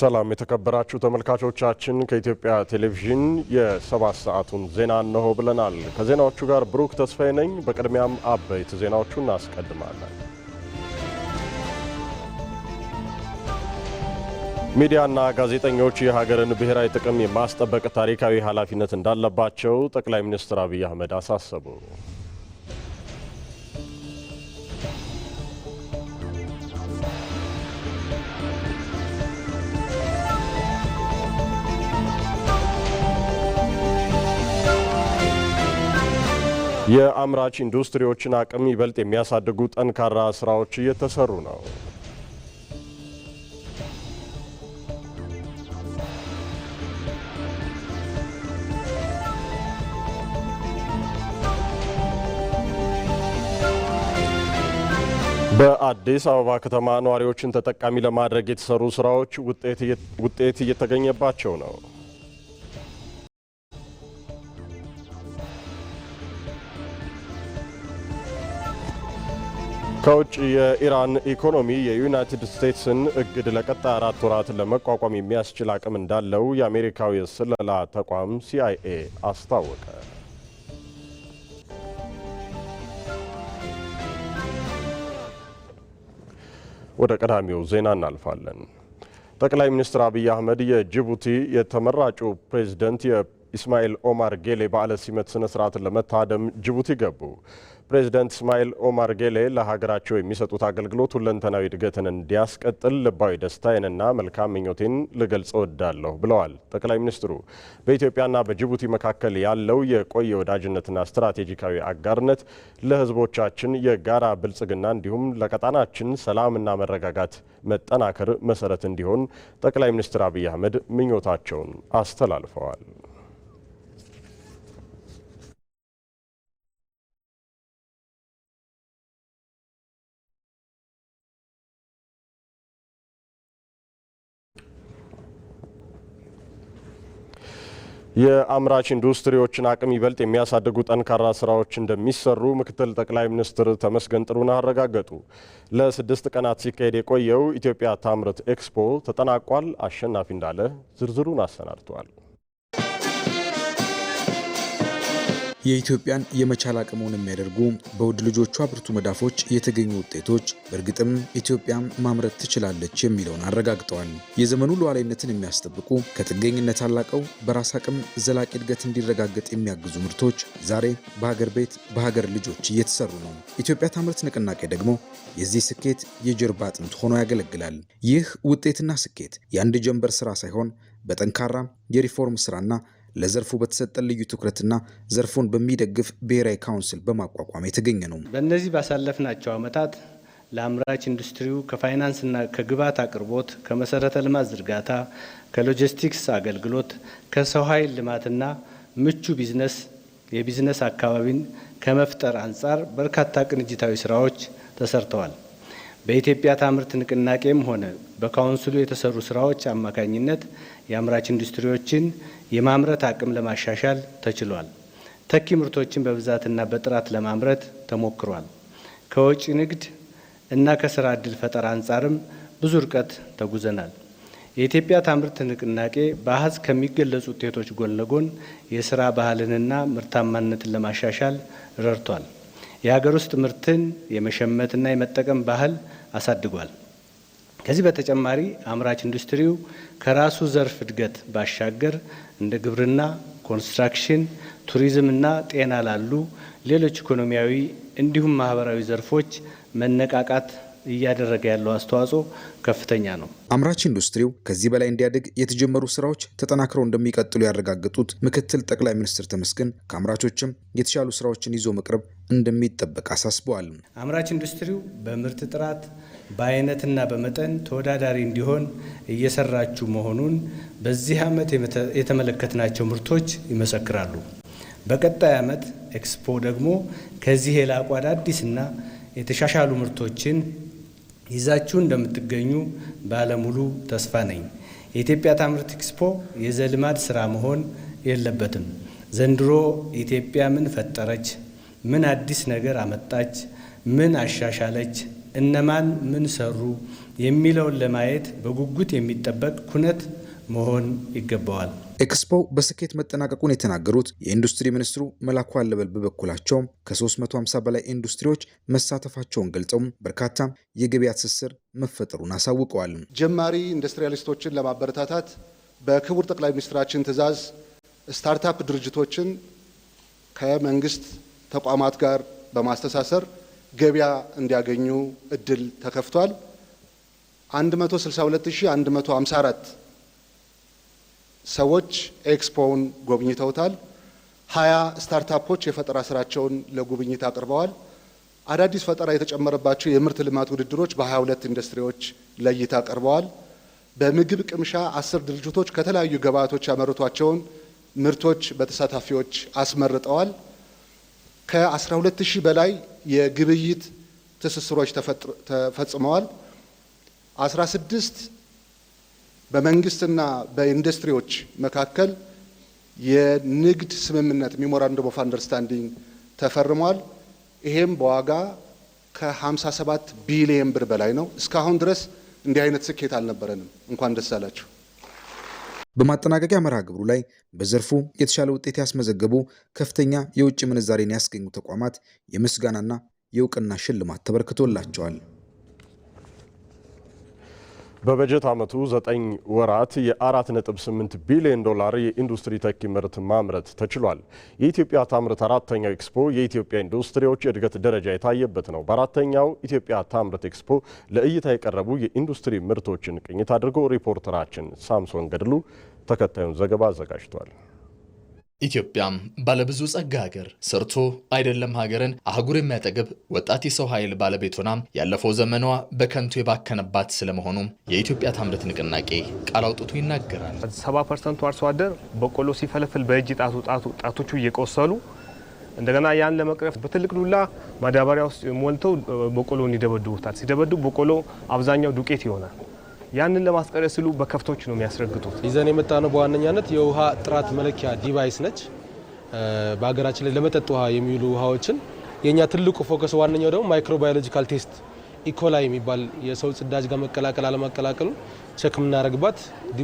ሰላም የተከበራችሁ ተመልካቾቻችን ከኢትዮጵያ ቴሌቪዥን የሰባት ሰዓቱን ዜና እነሆ ብለናል። ከዜናዎቹ ጋር ብሩክ ተስፋዬ ነኝ። በቅድሚያም አበይት ዜናዎቹን እናስቀድማለን። ሚዲያና ጋዜጠኞች የሀገርን ብሔራዊ ጥቅም የማስጠበቅ ታሪካዊ ኃላፊነት እንዳለባቸው ጠቅላይ ሚኒስትር አብይ አህመድ አሳሰቡ። የአምራች ኢንዱስትሪዎችን አቅም ይበልጥ የሚያሳድጉ ጠንካራ ስራዎች እየተሰሩ ነው። በአዲስ አበባ ከተማ ነዋሪዎችን ተጠቃሚ ለማድረግ የተሰሩ ስራዎች ውጤት እየተገኘባቸው ነው። ከውጭ የኢራን ኢኮኖሚ የዩናይትድ ስቴትስን እግድ ለቀጣይ 4 ወራት ለመቋቋም የሚያስችል አቅም እንዳለው የአሜሪካው የስለላ ተቋም CIA አስታወቀ። ወደ ቀዳሚው ዜና እናልፋለን። ጠቅላይ ሚኒስትር አብይ አህመድ የጅቡቲ የተመራጩ ፕሬዝዳንት ኢስማኤል ኦማር ጌሌ በዓለ ሲመት ስነ ስርዓትን ለመታደም ጅቡቲ ገቡ። ፕሬዝዳንት ኢስማኤል ኦማር ጌሌ ለሀገራቸው የሚሰጡት አገልግሎት ሁለንተናዊ እድገትን እንዲያስቀጥል ልባዊ ደስታዬንና መልካም ምኞቴን ልገልጽ እወዳለሁ ብለዋል። ጠቅላይ ሚኒስትሩ በኢትዮጵያና በጅቡቲ መካከል ያለው የቆየ ወዳጅነትና ስትራቴጂካዊ አጋርነት ለሕዝቦቻችን የጋራ ብልጽግና እንዲሁም ለቀጣናችን ሰላምና መረጋጋት መጠናከር መሰረት እንዲሆን ጠቅላይ ሚኒስትር አብይ አህመድ ምኞታቸውን አስተላልፈዋል። የአምራች ኢንዱስትሪዎችን አቅም ይበልጥ የሚያሳድጉ ጠንካራ ስራዎች እንደሚሰሩ ምክትል ጠቅላይ ሚኒስትር ተመስገን ጥሩነህ አረጋገጡ። ለ6 ቀናት ሲካሄድ የቆየው ኢትዮጵያ ታምርት ኤክስፖ ተጠናቋል። አሸናፊ እንዳለ ዝርዝሩን አሰናድቷል። የኢትዮጵያን የመቻል አቅሙን የሚያደርጉ በውድ ልጆቿ ብርቱ መዳፎች የተገኙ ውጤቶች በእርግጥም ኢትዮጵያ ማምረት ትችላለች የሚለውን አረጋግጠዋል። የዘመኑ ሉዓላዊነትን የሚያስጠብቁ ከጥገኝነት አላቀው በራስ አቅም ዘላቂ እድገት እንዲረጋገጥ የሚያግዙ ምርቶች ዛሬ በሀገር ቤት በሀገር ልጆች እየተሰሩ ነው። ኢትዮጵያ ታምርት ንቅናቄ ደግሞ የዚህ ስኬት የጀርባ አጥንት ሆኖ ያገለግላል። ይህ ውጤትና ስኬት የአንድ ጀንበር ስራ ሳይሆን በጠንካራ የሪፎርም ስራና ለዘርፉ በተሰጠ ልዩ ትኩረትና ዘርፉን በሚደግፍ ብሔራዊ ካውንስል በማቋቋም የተገኘ ነው። በእነዚህ ባሳለፍናቸው ዓመታት ለአምራች ኢንዱስትሪው ከፋይናንስና ከግብዓት አቅርቦት፣ ከመሰረተ ልማት ዝርጋታ፣ ከሎጂስቲክስ አገልግሎት፣ ከሰው ኃይል ልማትና ምቹ የቢዝነስ አካባቢን ከመፍጠር አንጻር በርካታ ቅንጅታዊ ስራዎች ተሰርተዋል። በኢትዮጵያ ታምርት ንቅናቄም ሆነ በካውንስሉ የተሰሩ ስራዎች አማካኝነት የአምራች ኢንዱስትሪዎችን የማምረት አቅም ለማሻሻል ተችሏል። ተኪ ምርቶችን በብዛትና በጥራት ለማምረት ተሞክሯል። ከወጪ ንግድ እና ከስራ ዕድል ፈጠራ አንጻርም ብዙ ርቀት ተጉዘናል። የኢትዮጵያ ታምርት ንቅናቄ በአሃዝ ከሚገለጹ ውጤቶች ጎን ለጎን የስራ ባህልንና ምርታማነትን ለማሻሻል ረድቷል። የሀገር ውስጥ ምርትን የመሸመትና የመጠቀም ባህል አሳድጓል። ከዚህ በተጨማሪ አምራች ኢንዱስትሪው ከራሱ ዘርፍ እድገት ባሻገር እንደ ግብርና፣ ኮንስትራክሽን፣ ቱሪዝምና ጤና ላሉ ሌሎች ኢኮኖሚያዊ እንዲሁም ማህበራዊ ዘርፎች መነቃቃት እያደረገ ያለው አስተዋጽኦ ከፍተኛ ነው። አምራች ኢንዱስትሪው ከዚህ በላይ እንዲያድግ የተጀመሩ ስራዎች ተጠናክረው እንደሚቀጥሉ ያረጋገጡት ምክትል ጠቅላይ ሚኒስትር ተመስገን ከአምራቾችም የተሻሉ ስራዎችን ይዞ መቅረብ እንደሚጠበቅ አሳስበዋል። አምራች ኢንዱስትሪው በምርት ጥራት በአይነትና በመጠን ተወዳዳሪ እንዲሆን እየሰራችሁ መሆኑን በዚህ ዓመት የተመለከትናቸው ምርቶች ይመሰክራሉ። በቀጣይ ዓመት ኤክስፖ ደግሞ ከዚህ የላቁ አዳዲስና የተሻሻሉ ምርቶችን ይዛችሁ እንደምትገኙ ባለሙሉ ተስፋ ነኝ። የኢትዮጵያ ታምርት ኤክስፖ የዘልማድ ስራ መሆን የለበትም። ዘንድሮ ኢትዮጵያ ምን ፈጠረች፣ ምን አዲስ ነገር አመጣች፣ ምን አሻሻለች እነማን ምን ሰሩ የሚለውን ለማየት በጉጉት የሚጠበቅ ኩነት መሆን ይገባዋል። ኤክስፖ በስኬት መጠናቀቁን የተናገሩት የኢንዱስትሪ ሚኒስትሩ መላኩ አለበል በበኩላቸው ከ350 በላይ ኢንዱስትሪዎች መሳተፋቸውን ገልጸው በርካታ የገበያ ትስስር መፈጠሩን አሳውቀዋል። ጀማሪ ኢንዱስትሪያሊስቶችን ለማበረታታት በክቡር ጠቅላይ ሚኒስትራችን ትዕዛዝ ስታርታፕ ድርጅቶችን ከመንግስት ተቋማት ጋር በማስተሳሰር ገበያ እንዲያገኙ እድል ተከፍቷል። 162154 ሰዎች ኤክስፖውን ጎብኝተውታል። 20 ስታርታፖች የፈጠራ ስራቸውን ለጉብኝት አቅርበዋል። አዳዲስ ፈጠራ የተጨመረባቸው የምርት ልማት ውድድሮች በ22 ኢንዱስትሪዎች ለእይታ ቀርበዋል። በምግብ ቅምሻ 10 ድርጅቶች ከተለያዩ ግብዓቶች ያመረቷቸውን ምርቶች በተሳታፊዎች አስመርጠዋል። ከ12000 በላይ የግብይት ትስስሮች ተፈጽመዋል። 16 በመንግስትና በኢንዱስትሪዎች መካከል የንግድ ስምምነት ሜሞራንደም ኦፍ አንደርስታንዲንግ ተፈርሟል። ይሄም በዋጋ ከ57 ቢሊዮን ብር በላይ ነው። እስካሁን ድረስ እንዲህ አይነት ስኬት አልነበረንም። እንኳን ደስ አላችሁ። በማጠናቀቂያ መርሃ ግብሩ ላይ በዘርፉ የተሻለ ውጤት ያስመዘገቡ ከፍተኛ የውጭ ምንዛሬን ያስገኙ ተቋማት የምስጋናና የእውቅና ሽልማት ተበርክቶላቸዋል። በበጀት ዓመቱ 9 ወራት የ4.8 ቢሊዮን ዶላር የኢንዱስትሪ ተኪ ምርት ማምረት ተችሏል። የኢትዮጵያ ታምርት አራተኛው ኤክስፖ የኢትዮጵያ ኢንዱስትሪዎች የእድገት ደረጃ የታየበት ነው። በአራተኛው ኢትዮጵያ ታምርት ኤክስፖ ለእይታ የቀረቡ የኢንዱስትሪ ምርቶችን ቅኝት አድርጎ ሪፖርተራችን ሳምሶን ገድሉ ተከታዩን ዘገባ አዘጋጅቷል። ኢትዮጵያም ባለብዙ ጸጋ ሀገር ሰርቶ አይደለም ሀገርን አህጉር የሚያጠግብ ወጣት የሰው ኃይል ባለቤት ሆና ያለፈው ዘመኗ በከንቱ የባከነባት ስለመሆኑም የኢትዮጵያ ታምርት ንቅናቄ ቃል አውጥቶ ይናገራል። 70% አርሶ አደር በቆሎ ሲፈለፍል በእጅ ጣቶቹ እየቆሰሉ እንደገና ያን ለመቅረፍ በትልቅ ዱላ ማዳበሪያ ውስጥ ሞልተው በቆሎን ይደበድቡታል። ሲደበድቡ በቆሎ አብዛኛው ዱቄት ይሆናል። ያንን ለማስቀረት ሲሉ በከፍቶች ነው የሚያስረግጡት። ይዘን የመጣነው በዋነኛነት የውሃ ጥራት መለኪያ ዲቫይስ ነች። በሀገራችን ላይ ለመጠጥ ውሃ የሚውሉ ውሃዎችን የኛ ትልቁ ፎከስ ዋነኛው ደግሞ ማይክሮባዮሎጂካል ቴስት ኢኮላይ የሚባል የሰው ጽዳጅ ጋር መቀላቀል አለመቀላቀሉ ቸክ የምናደርግባት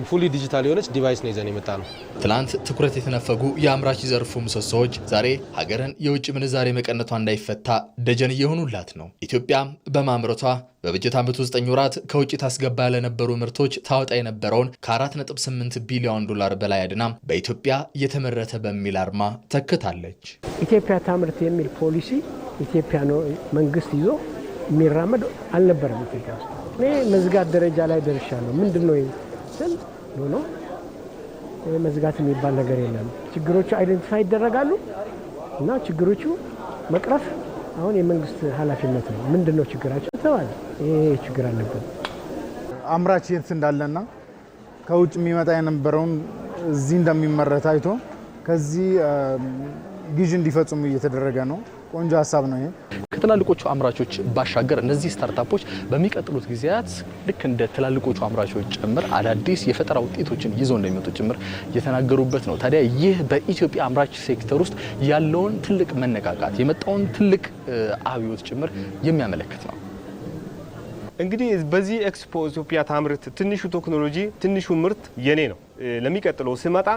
ፉሊ ዲጂታል የሆነች ዲቫይስ ነው ይዘን የመጣ ነው። ትላንት ትኩረት የተነፈጉ የአምራች ዘርፉ ምሰሶዎች ዛሬ ሀገርን የውጭ ምንዛሬ መቀነቷ እንዳይፈታ ደጀን እየሆኑላት ነው። ኢትዮጵያ በማምረቷ በበጀት ዓመቱ 9 ወራት ከውጭ ታስገባ ለነበሩ ምርቶች ታወጣ የነበረውን ከ4.8 ቢሊዮን ዶላር በላይ አድና በኢትዮጵያ እየተመረተ በሚል አርማ ተክታለች። ኢትዮጵያ ታምርት የሚል ፖሊሲ ኢትዮጵያ ነው መንግስት ይዞ የሚራመድ አልነበረም። ኢትዮጵያ ውስጥ እኔ መዝጋት ደረጃ ላይ ደርሻለሁ። ምንድነው ስል ነው መዝጋት የሚባል ነገር የለም። ችግሮቹ አይደንቲፋይ ይደረጋሉ እና ችግሮቹ መቅረፍ አሁን የመንግስት ኃላፊነት ነው። ምንድነው ችግራቸው ተባለ። ይሄ ችግር አለበት። አምራች የት እንዳለና ከውጭ የሚመጣ የነበረውን እዚህ እንደሚመረት አይቶ ከዚህ ግዥ እንዲፈጽሙ እየተደረገ ነው። ቆንጆ ሀሳብ ነው ይሄ። ከትላልቆቹ አምራቾች ባሻገር እነዚህ ስታርታፖች በሚቀጥሉት ጊዜያት ልክ እንደ ትላልቆቹ አምራቾች ጭምር አዳዲስ የፈጠራ ውጤቶችን ይዘው እንደሚመጡ ጭምር የተናገሩበት ነው። ታዲያ ይህ በኢትዮጵያ አምራች ሴክተር ውስጥ ያለውን ትልቅ መነቃቃት የመጣውን ትልቅ አብዮት ጭምር የሚያመለክት ነው። እንግዲህ በዚህ ኤክስፖ ኢትዮጵያ ታምርት ትንሹ ቴክኖሎጂ ትንሹ ምርት የኔ ነው። ለሚቀጥለው ስመጣ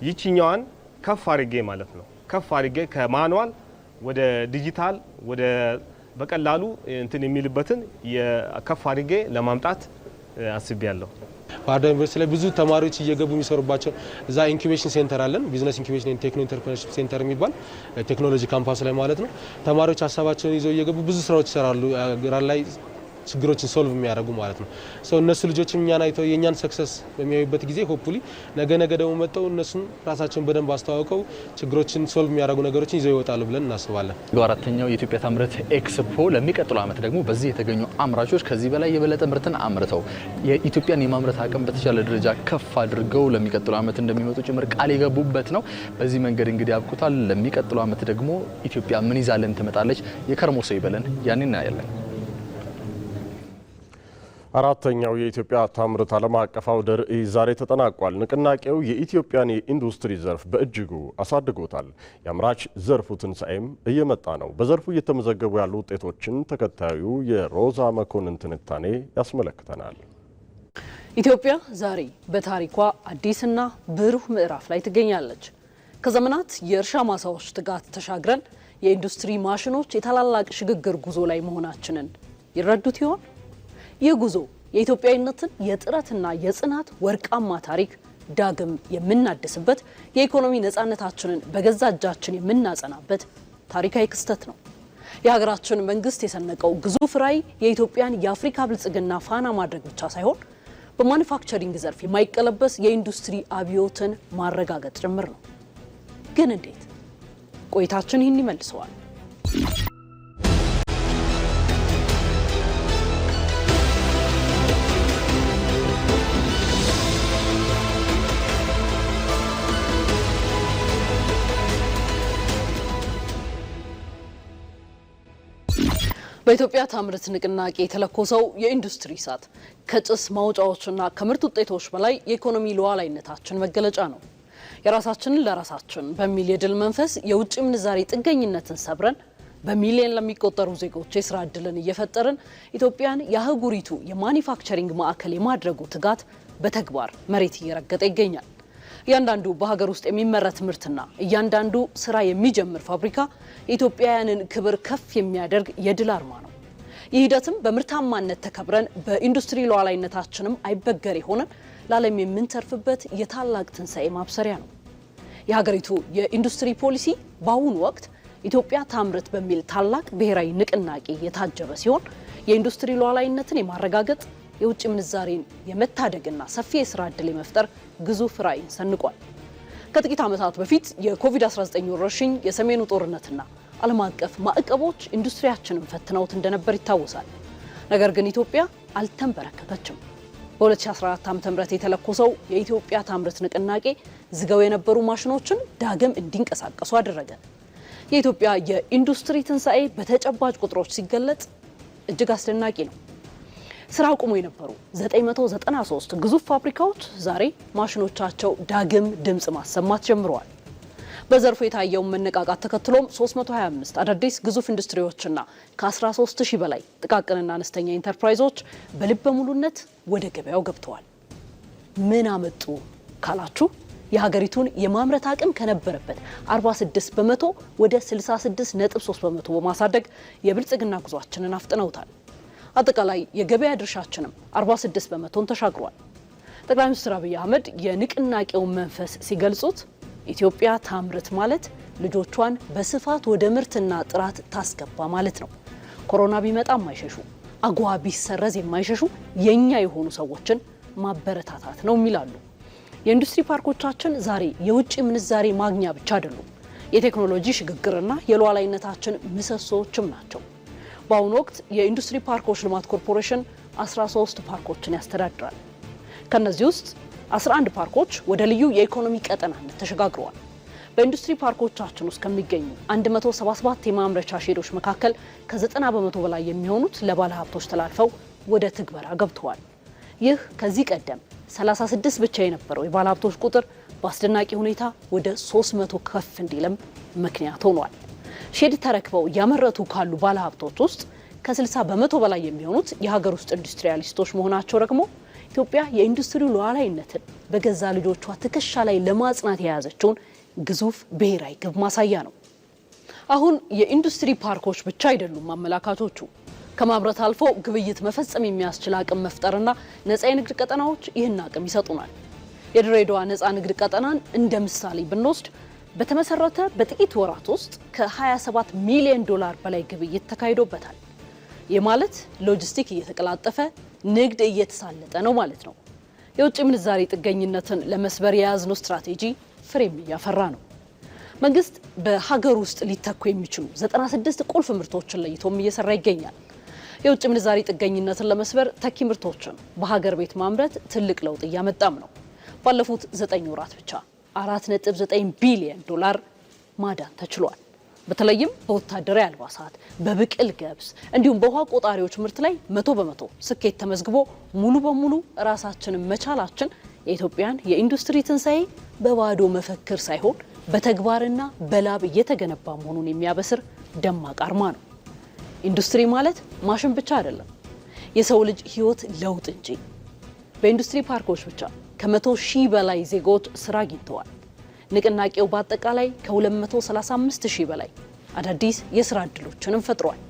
ይችኛዋን ከፍ አድርጌ ማለት ነው ከፍ አድርጌ ከማኑዋል ወደ ዲጂታል ወደ በቀላሉ እንትን የሚልበትን የከፍ አድርጌ ለማምጣት አስቤያለሁ። ባህር ዳር ዩኒቨርሲቲ ላይ ብዙ ተማሪዎች እየገቡ የሚሰሩባቸው እዛ ኢንኩቤሽን ሴንተር አለን። ቢዝነስ ኢንኩቤሽን ኤንድ ቴክኖ ኢንተርፕረነርሺፕ ሴንተር የሚባል ቴክኖሎጂ ካምፓስ ላይ ማለት ነው። ተማሪዎች ሀሳባቸውን ይዘው እየገቡ ብዙ ስራዎች ይሰራሉ። ሀገራችን ላይ ችግሮችን ሶልቭ የሚያደርጉ ማለት ነው። እነሱ ልጆችም እኛን አይተው የእኛን ሰክሰስ በሚያዩበት ጊዜ ሆፕፉሊ ነገ ደግሞ መጥተው እነሱን ራሳቸውን በደንብ አስተዋውቀው ችግሮችን ሶልቭ የሚያደርጉ ነገሮችን ይዘው ይወጣሉ ብለን እናስባለን። አራተኛው የኢትዮጵያ ታምርት ኤክስፖ ለሚቀጥለው ዓመት ደግሞ በዚህ የተገኙ አምራቾች ከዚህ በላይ የበለጠ ምርትን አምርተው የኢትዮጵያን የማምረት አቅም በተሻለ ደረጃ ከፍ አድርገው ለሚቀጥለው ዓመት እንደሚመጡ ጭምር ቃል የገቡበት ነው። በዚህ መንገድ እንግዲህ አብቁታል። ለሚቀጥለው ዓመት ደግሞ ኢትዮጵያ ምን ይዛለን ትመጣለች? የከርሞ ሰው ይበለን። ያንን እናያለን። አራተኛው የኢትዮጵያ ታምርት ዓለም አቀፍ አውደ ርዕይ ዛሬ ተጠናቋል። ንቅናቄው የኢትዮጵያን የኢንዱስትሪ ዘርፍ በእጅጉ አሳድጎታል። የአምራች ዘርፉ ትንሣኤም እየመጣ ነው። በዘርፉ እየተመዘገቡ ያሉ ውጤቶችን ተከታዩ የሮዛ መኮንን ትንታኔ ያስመለክተናል። ኢትዮጵያ ዛሬ በታሪኳ አዲስና ብሩህ ምዕራፍ ላይ ትገኛለች። ከዘመናት የእርሻ ማሳዎች ትጋት ተሻግረን የኢንዱስትሪ ማሽኖች የታላላቅ ሽግግር ጉዞ ላይ መሆናችንን ይረዱት ይሆን? ይህ ጉዞ የኢትዮጵያዊነትን የጥረትና የጽናት ወርቃማ ታሪክ ዳግም የምናድስበት፣ የኢኮኖሚ ነፃነታችንን በገዛ እጃችን የምናጸናበት ታሪካዊ ክስተት ነው። የሀገራችን መንግስት የሰነቀው ግዙፍ ራዕይ የኢትዮጵያን የአፍሪካ ብልጽግና ፋና ማድረግ ብቻ ሳይሆን በማኑፋክቸሪንግ ዘርፍ የማይቀለበስ የኢንዱስትሪ አብዮትን ማረጋገጥ ጭምር ነው። ግን እንዴት? ቆይታችን ይህን ይመልሰዋል። በኢትዮጵያ ታምርት ንቅናቄ የተለኮሰው የኢንዱስትሪ እሳት ከጭስ ማውጫዎችና ከምርት ውጤቶች በላይ የኢኮኖሚ ሉዓላዊነታችን መገለጫ ነው። የራሳችንን ለራሳችን በሚል የድል መንፈስ የውጭ ምንዛሬ ጥገኝነትን ሰብረን በሚሊዮን ለሚቆጠሩ ዜጎች የስራ ዕድልን እየፈጠርን ኢትዮጵያን የአህጉሪቱ የማኒፋክቸሪንግ ማዕከል የማድረጉ ትጋት በተግባር መሬት እየረገጠ ይገኛል። እያንዳንዱ በሀገር ውስጥ የሚመረት ምርትና እያንዳንዱ ስራ የሚጀምር ፋብሪካ የኢትዮጵያውያንን ክብር ከፍ የሚያደርግ የድል አርማ ነው። ይህ ሂደትም በምርታማነት ተከብረን በኢንዱስትሪ ሉዓላዊነታችንም አይበገሬ ሆነን ለዓለም የምንተርፍበት የታላቅ ትንሣኤ ማብሰሪያ ነው። የሀገሪቱ የኢንዱስትሪ ፖሊሲ በአሁኑ ወቅት ኢትዮጵያ ታምርት በሚል ታላቅ ብሔራዊ ንቅናቄ የታጀበ ሲሆን የኢንዱስትሪ ሉዓላዊነትን የማረጋገጥ የውጭ ምንዛሬን የመታደግና ሰፊ የስራ ዕድል የመፍጠር ግዙፍ ራዕይን ሰንቋል። ከጥቂት ዓመታት በፊት የኮቪድ-19 ወረርሽኝ፣ የሰሜኑ ጦርነትና ዓለም አቀፍ ማዕቀቦች ኢንዱስትሪያችንን ፈትነውት እንደነበር ይታወሳል። ነገር ግን ኢትዮጵያ አልተንበረከከችም። በ2014 ዓ.ም የተለኮሰው የኢትዮጵያ ታምርት ንቅናቄ ዝገው የነበሩ ማሽኖችን ዳግም እንዲንቀሳቀሱ አደረገ። የኢትዮጵያ የኢንዱስትሪ ትንሣኤ በተጨባጭ ቁጥሮች ሲገለጽ እጅግ አስደናቂ ነው። ስራ አቁሞ የነበሩ 993 ግዙፍ ፋብሪካዎች ዛሬ ማሽኖቻቸው ዳግም ድምጽ ማሰማት ጀምረዋል። በዘርፉ የታየውን መነቃቃት ተከትሎም 325 አዳዲስ ግዙፍ ኢንዱስትሪዎችና ከ13000 በላይ ጥቃቅንና አነስተኛ ኢንተርፕራይዞች በልበ ሙሉነት ወደ ገበያው ገብተዋል። ምን አመጡ ካላችሁ የሀገሪቱን የማምረት አቅም ከነበረበት 46 በመቶ ወደ 66.3 በመቶ በማሳደግ የብልጽግና ጉዟችንን አፍጥነውታል። አጠቃላይ የገበያ ድርሻችንም 46 በመቶን ተሻግሯል። ጠቅላይ ሚኒስትር አብይ አህመድ የንቅናቄውን መንፈስ ሲገልጹት ኢትዮጵያ ታምርት ማለት ልጆቿን በስፋት ወደ ምርትና ጥራት ታስገባ ማለት ነው። ኮሮና ቢመጣ የማይሸሹ፣ አጓ ቢሰረዝ የማይሸሹ የኛ የሆኑ ሰዎችን ማበረታታት ነው የሚላሉ። የኢንዱስትሪ ፓርኮቻችን ዛሬ የውጭ ምንዛሬ ማግኛ ብቻ አይደሉም፣ የቴክኖሎጂ ሽግግርና የሉዓላዊነታችን ምሰሶዎችም ናቸው። በአሁኑ ወቅት የኢንዱስትሪ ፓርኮች ልማት ኮርፖሬሽን 13 ፓርኮችን ያስተዳድራል። ከነዚህ ውስጥ 11 ፓርኮች ወደ ልዩ የኢኮኖሚ ቀጠናነት ተሸጋግረዋል። በኢንዱስትሪ ፓርኮቻችን ውስጥ ከሚገኙ 177 የማምረቻ ሼዶች መካከል ከ90 በመቶ በላይ የሚሆኑት ለባለ ሀብቶች ተላልፈው ወደ ትግበራ ገብተዋል። ይህ ከዚህ ቀደም 36 ብቻ የነበረው የባለ ሀብቶች ቁጥር በአስደናቂ ሁኔታ ወደ 300 ከፍ እንዲልም ምክንያት ሆኗል። ሼድ ተረክበው እያመረቱ ካሉ ባለሀብቶች ውስጥ ከ60 በመቶ በላይ የሚሆኑት የሀገር ውስጥ ኢንዱስትሪያሊስቶች መሆናቸው ደግሞ ኢትዮጵያ የኢንዱስትሪ ሉዓላዊነትን በገዛ ልጆቿ ትከሻ ላይ ለማጽናት የያዘችውን ግዙፍ ብሔራዊ ግብ ማሳያ ነው። አሁን የኢንዱስትሪ ፓርኮች ብቻ አይደሉም አመላካቾቹ። ከማምረት አልፎ ግብይት መፈጸም የሚያስችል አቅም መፍጠርና ነፃ የንግድ ቀጠናዎች ይህን አቅም ይሰጡናል። የድሬዳዋ ነፃ ንግድ ቀጠናን እንደ ምሳሌ ብንወስድ በተመሰረተ በጥቂት ወራት ውስጥ ከ27 ሚሊዮን ዶላር በላይ ግብይት ተካሂዶበታል። ይህ ማለት ሎጂስቲክ እየተቀላጠፈ ንግድ እየተሳለጠ ነው ማለት ነው። የውጭ ምንዛሬ ጥገኝነትን ለመስበር የያዝነው ስትራቴጂ ፍሬም እያፈራ ነው። መንግስት በሀገር ውስጥ ሊተኩ የሚችሉ 96 ቁልፍ ምርቶችን ለይቶም እየሰራ ይገኛል። የውጭ ምንዛሬ ጥገኝነትን ለመስበር ተኪ ምርቶችን በሀገር ቤት ማምረት ትልቅ ለውጥ እያመጣም ነው። ባለፉት 9 ወራት ብቻ 4.9 ቢሊዮን ዶላር ማዳን ተችሏል። በተለይም በወታደራዊ አልባሳት፣ በብቅል ገብስ እንዲሁም በውሃ ቆጣሪዎች ምርት ላይ 100% ስኬት ተመዝግቦ ሙሉ በሙሉ ራሳችንን መቻላችን የኢትዮጵያን የኢንዱስትሪ ትንሳኤ በባዶ መፈክር ሳይሆን በተግባርና በላብ እየተገነባ መሆኑን የሚያበስር ደማቅ አርማ ነው። ኢንዱስትሪ ማለት ማሽን ብቻ አይደለም፣ የሰው ልጅ ህይወት ለውጥ እንጂ። በኢንዱስትሪ ፓርኮች ብቻ ከ100,000 በላይ ዜጎች ስራ አግኝተዋል። ንቅናቄው በአጠቃላይ ከ235,000 በላይ አዳዲስ የስራ እድሎችንም ፈጥሯል።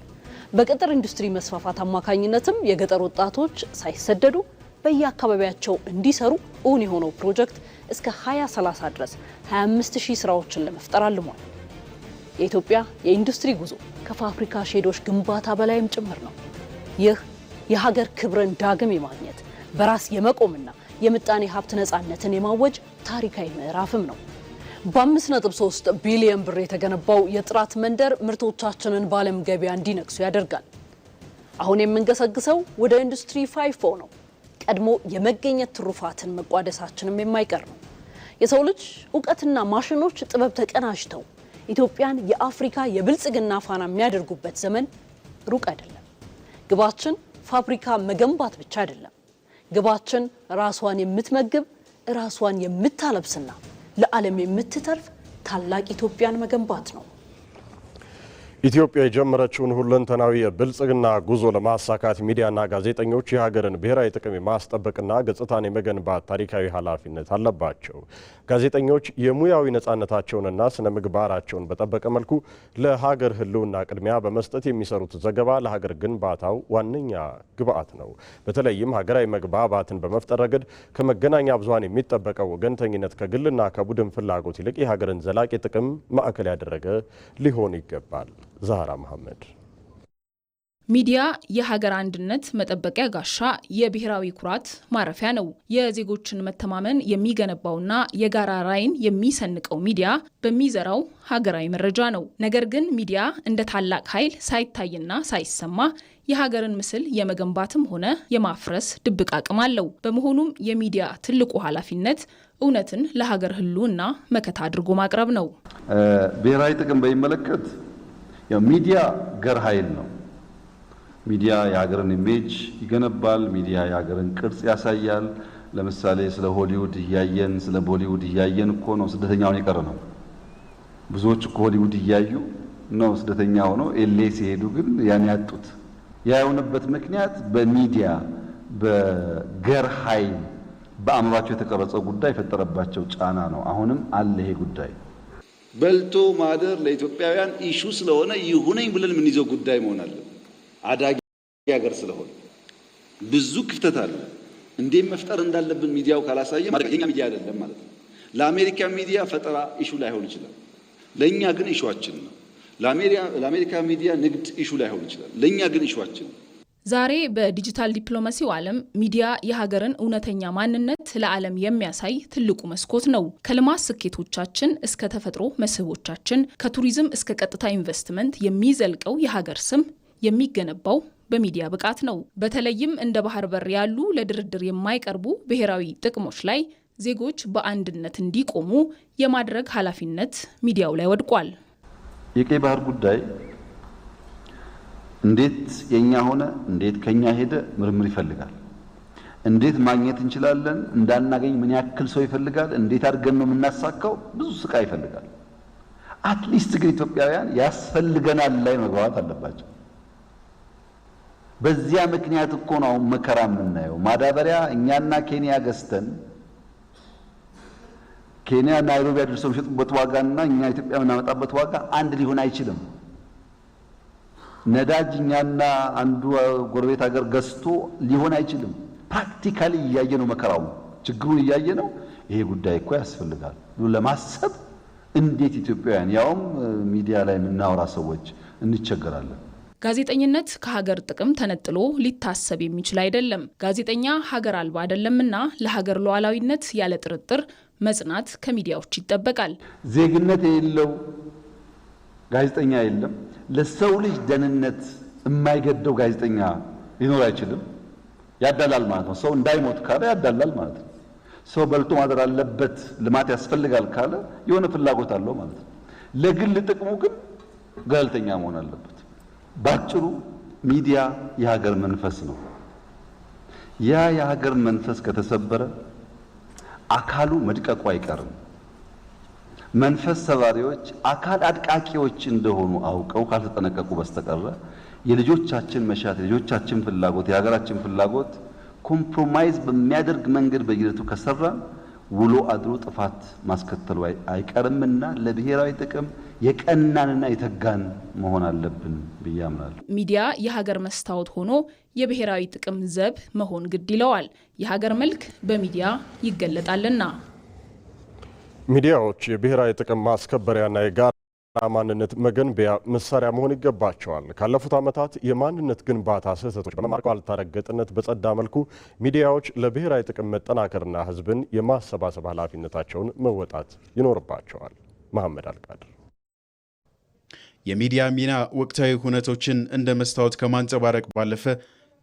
በገጠር ኢንዱስትሪ መስፋፋት አማካኝነትም የገጠር ወጣቶች ሳይሰደዱ በየአካባቢያቸው እንዲሰሩ እውን የሆነው ፕሮጀክት እስከ 2030 ድረስ 25,000 ስራዎችን ለመፍጠር አልሟል። የኢትዮጵያ የኢንዱስትሪ ጉዞ ከፋብሪካ ሼዶች ግንባታ በላይም ጭምር ነው። ይህ የሀገር ክብርን ዳግም የማግኘት በራስ የመቆምና የምጣኔ ሀብት ነፃነትን የማወጅ ታሪካዊ ምዕራፍም ነው። በ5.3 ቢሊዮን ብር የተገነባው የጥራት መንደር ምርቶቻችንን በዓለም ገበያ እንዲነግሱ ያደርጋል። አሁን የምንገሰግሰው ወደ ኢንዱስትሪ 5.0 ነው። ቀድሞ የመገኘት ትሩፋትን መቋደሳችንም የማይቀር ነው። የሰው ልጅ እውቀትና ማሽኖች ጥበብ ተቀናጅተው ኢትዮጵያን የአፍሪካ የብልጽግና ፋና የሚያደርጉበት ዘመን ሩቅ አይደለም። ግባችን ፋብሪካ መገንባት ብቻ አይደለም። ግባችን ራሷን የምትመግብ ራሷን የምታለብስና ለዓለም የምትተርፍ ታላቅ ኢትዮጵያን መገንባት ነው። ኢትዮጵያ የጀመረችውን ሁለንተናዊ የብልጽግና ጉዞ ለማሳካት ሚዲያና ጋዜጠኞች የሀገርን ብሔራዊ ጥቅም የማስጠበቅና ገጽታን የመገንባት ታሪካዊ ኃላፊነት አለባቸው። ጋዜጠኞች የሙያዊ ነጻነታቸውንና ስነ ምግባራቸውን በጠበቀ መልኩ ለሀገር ሕልውና ቅድሚያ በመስጠት የሚሰሩት ዘገባ ለሀገር ግንባታው ዋነኛ ግብዓት ነው። በተለይም ሀገራዊ መግባባትን በመፍጠር ረገድ ከመገናኛ ብዙኃን የሚጠበቀው ወገንተኝነት ከግልና ከቡድን ፍላጎት ይልቅ የሀገርን ዘላቂ ጥቅም ማዕከል ያደረገ ሊሆን ይገባል። ዛህራ መሐመድ። ሚዲያ የሀገር አንድነት መጠበቂያ ጋሻ፣ የብሔራዊ ኩራት ማረፊያ ነው። የዜጎችን መተማመን የሚገነባውና የጋራ ራዕይን የሚሰንቀው ሚዲያ በሚዘራው ሀገራዊ መረጃ ነው። ነገር ግን ሚዲያ እንደ ታላቅ ኃይል ሳይታይና ሳይሰማ የሀገርን ምስል የመገንባትም ሆነ የማፍረስ ድብቅ አቅም አለው። በመሆኑም የሚዲያ ትልቁ ኃላፊነት እውነትን ለሀገር ሕልውና መከታ አድርጎ ማቅረብ ነው። ብሔራዊ ጥቅም በሚመለከት ሚዲያ ገር ኃይል ነው። ሚዲያ የሀገርን ኢሜጅ ይገነባል። ሚዲያ የሀገርን ቅርጽ ያሳያል። ለምሳሌ ስለ ሆሊውድ እያየን ስለ ቦሊውድ እያየን እኮ ነው ስደተኛውን የቀረ ነው። ብዙዎች እኮ ሆሊውድ እያዩ ነው ስደተኛ ሆነው ኤሌ ሲሄዱ ግን ያን ያጡት። ያ የሆነበት ምክንያት በሚዲያ በገር ኃይል በአእምሯቸው የተቀረጸው ጉዳይ የፈጠረባቸው ጫና ነው። አሁንም አለ ይሄ ጉዳይ። በልቶ ማደር ለኢትዮጵያውያን ኢሹ ስለሆነ ይሁነኝ ብለን የምንይዘው ጉዳይ መሆን አለበት። አዳጊ ሀገር ስለሆነ ብዙ ክፍተት አለ። እንዴት መፍጠር እንዳለብን ሚዲያው ካላሳየ የኛ ሚዲያ አይደለም ማለት ነው። ለአሜሪካ ሚዲያ ፈጠራ ኢሹ ላይሆን ይችላል፣ ለእኛ ግን ኢሹዋችን ነው። ለአሜሪካ ሚዲያ ንግድ ኢሹ ላይሆን ይችላል፣ ለእኛ ግን ኢሹዋችን ነው። ዛሬ በዲጂታል ዲፕሎማሲው ዓለም ሚዲያ የሀገርን እውነተኛ ማንነት ለዓለም የሚያሳይ ትልቁ መስኮት ነው። ከልማት ስኬቶቻችን እስከ ተፈጥሮ መስህቦቻችን፣ ከቱሪዝም እስከ ቀጥታ ኢንቨስትመንት የሚዘልቀው የሀገር ስም የሚገነባው በሚዲያ ብቃት ነው። በተለይም እንደ ባህር በር ያሉ ለድርድር የማይቀርቡ ብሔራዊ ጥቅሞች ላይ ዜጎች በአንድነት እንዲቆሙ የማድረግ ኃላፊነት ሚዲያው ላይ ወድቋል። የቀይ ባህር ጉዳይ እንዴት የኛ ሆነ፣ እንዴት ከኛ ሄደ ምርምር ይፈልጋል። እንዴት ማግኘት እንችላለን፣ እንዳናገኝ ምን ያክል ሰው ይፈልጋል፣ እንዴት አድርገን ነው የምናሳካው፣ ብዙ ስቃይ ይፈልጋል። አትሊስት ግን ኢትዮጵያውያን ያስፈልገናል ላይ መግባባት አለባቸው። በዚያ ምክንያት እኮ ነው መከራ የምናየው። ማዳበሪያ እኛና ኬንያ ገዝተን ኬንያ ናይሮቢ አድርሰው የሚሸጡበት ዋጋና እኛ ኢትዮጵያ የምናመጣበት ዋጋ አንድ ሊሆን አይችልም። ነዳጅ እኛና አንዱ ጎረቤት ሀገር ገዝቶ ሊሆን አይችልም። ፕራክቲካሊ እያየ ነው መከራው፣ ችግሩን እያየ ነው። ይሄ ጉዳይ እኮ ያስፈልጋል ብሎ ለማሰብ እንዴት ኢትዮጵያውያን ያውም ሚዲያ ላይ የምናወራ ሰዎች እንቸገራለን። ጋዜጠኝነት ከሀገር ጥቅም ተነጥሎ ሊታሰብ የሚችል አይደለም። ጋዜጠኛ ሀገር አልባ አይደለምና ለሀገር ሉዓላዊነት ያለ ጥርጥር መጽናት ከሚዲያዎች ይጠበቃል። ዜግነት የሌለው ጋዜጠኛ የለም። ለሰው ልጅ ደህንነት የማይገደው ጋዜጠኛ ሊኖር አይችልም። ያዳላል ማለት ነው። ሰው እንዳይሞት ካለ ያዳላል ማለት ነው። ሰው በልቶ ማደር አለበት፣ ልማት ያስፈልጋል ካለ የሆነ ፍላጎት አለው ማለት ነው። ለግል ጥቅሙ ግን ገለልተኛ መሆን አለበት። ባጭሩ ሚዲያ የሀገር መንፈስ ነው። ያ የሀገር መንፈስ ከተሰበረ አካሉ መድቀቁ አይቀርም። መንፈስ ሰባሪዎች አካል አድቃቂዎች እንደሆኑ አውቀው ካልተጠነቀቁ በስተቀር የልጆቻችን መሻት፣ የልጆቻችን ፍላጎት፣ የሀገራችን ፍላጎት ኮምፕሮማይዝ በሚያደርግ መንገድ በየለቱ ከሰራ ውሎ አድሮ ጥፋት ማስከተሉ አይቀርምና ለብሔራዊ ጥቅም የቀናንና የተጋን መሆን አለብን ብዬ አምናለሁ። ሚዲያ የሀገር መስታወት ሆኖ የብሔራዊ ጥቅም ዘብ መሆን ግድ ይለዋል። የሀገር መልክ በሚዲያ ይገለጣልና። ሚዲያዎች የብሔራዊ ጥቅም ማስከበሪያና የጋራ ማንነት መገንቢያ መሳሪያ መሆን ይገባቸዋል። ካለፉት ዓመታት የማንነት ግንባታ ስህተቶች በመማር ባልተረገጠነት በጸዳ መልኩ ሚዲያዎች ለብሔራዊ ጥቅም መጠናከርና ሕዝብን የማሰባሰብ ኃላፊነታቸውን መወጣት ይኖርባቸዋል። መሐመድ አልቃድር። የሚዲያ ሚና ወቅታዊ ሁነቶችን እንደ መስታወት ከማንጸባረቅ ባለፈ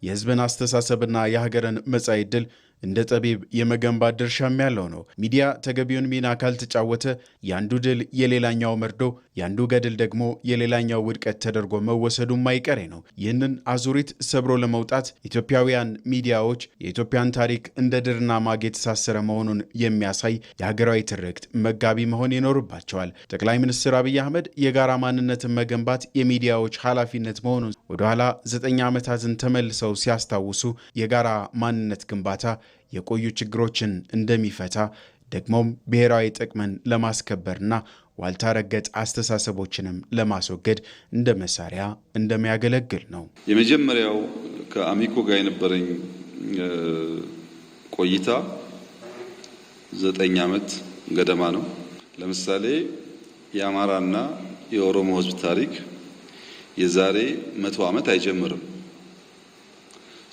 የሕዝብን አስተሳሰብና የሀገርን መጻኢ ዕድል እንደ ጠቢብ የመገንባት ድርሻም ያለው ነው። ሚዲያ ተገቢውን ሚና ካልተጫወተ ያንዱ ድል የሌላኛው መርዶ፣ ያንዱ ገድል ደግሞ የሌላኛው ውድቀት ተደርጎ መወሰዱም አይቀሬ ነው። ይህንን አዙሪት ሰብሮ ለመውጣት ኢትዮጵያውያን ሚዲያዎች የኢትዮጵያን ታሪክ እንደ ድርና ማግ የተሳሰረ መሆኑን የሚያሳይ የሀገራዊ ትርክት መጋቢ መሆን ይኖርባቸዋል። ጠቅላይ ሚኒስትር አብይ አህመድ የጋራ ማንነትን መገንባት የሚዲያዎች ኃላፊነት መሆኑን ወደኋላ 9 ዓመታትን ተመልሰው ሲያስታውሱ የጋራ ማንነት ግንባታ የቆዩ ችግሮችን እንደሚፈታ ደግሞም ብሔራዊ ጥቅምን ለማስከበርና ዋልታ ረገጥ አስተሳሰቦችንም ለማስወገድ እንደ መሳሪያ እንደሚያገለግል ነው። የመጀመሪያው ከአሚኮ ጋር የነበረኝ ቆይታ 9 ዓመት ገደማ ነው። ለምሳሌ የአማራና የኦሮሞ ሕዝብ ታሪክ የዛሬ 100 ዓመት አይጀምርም።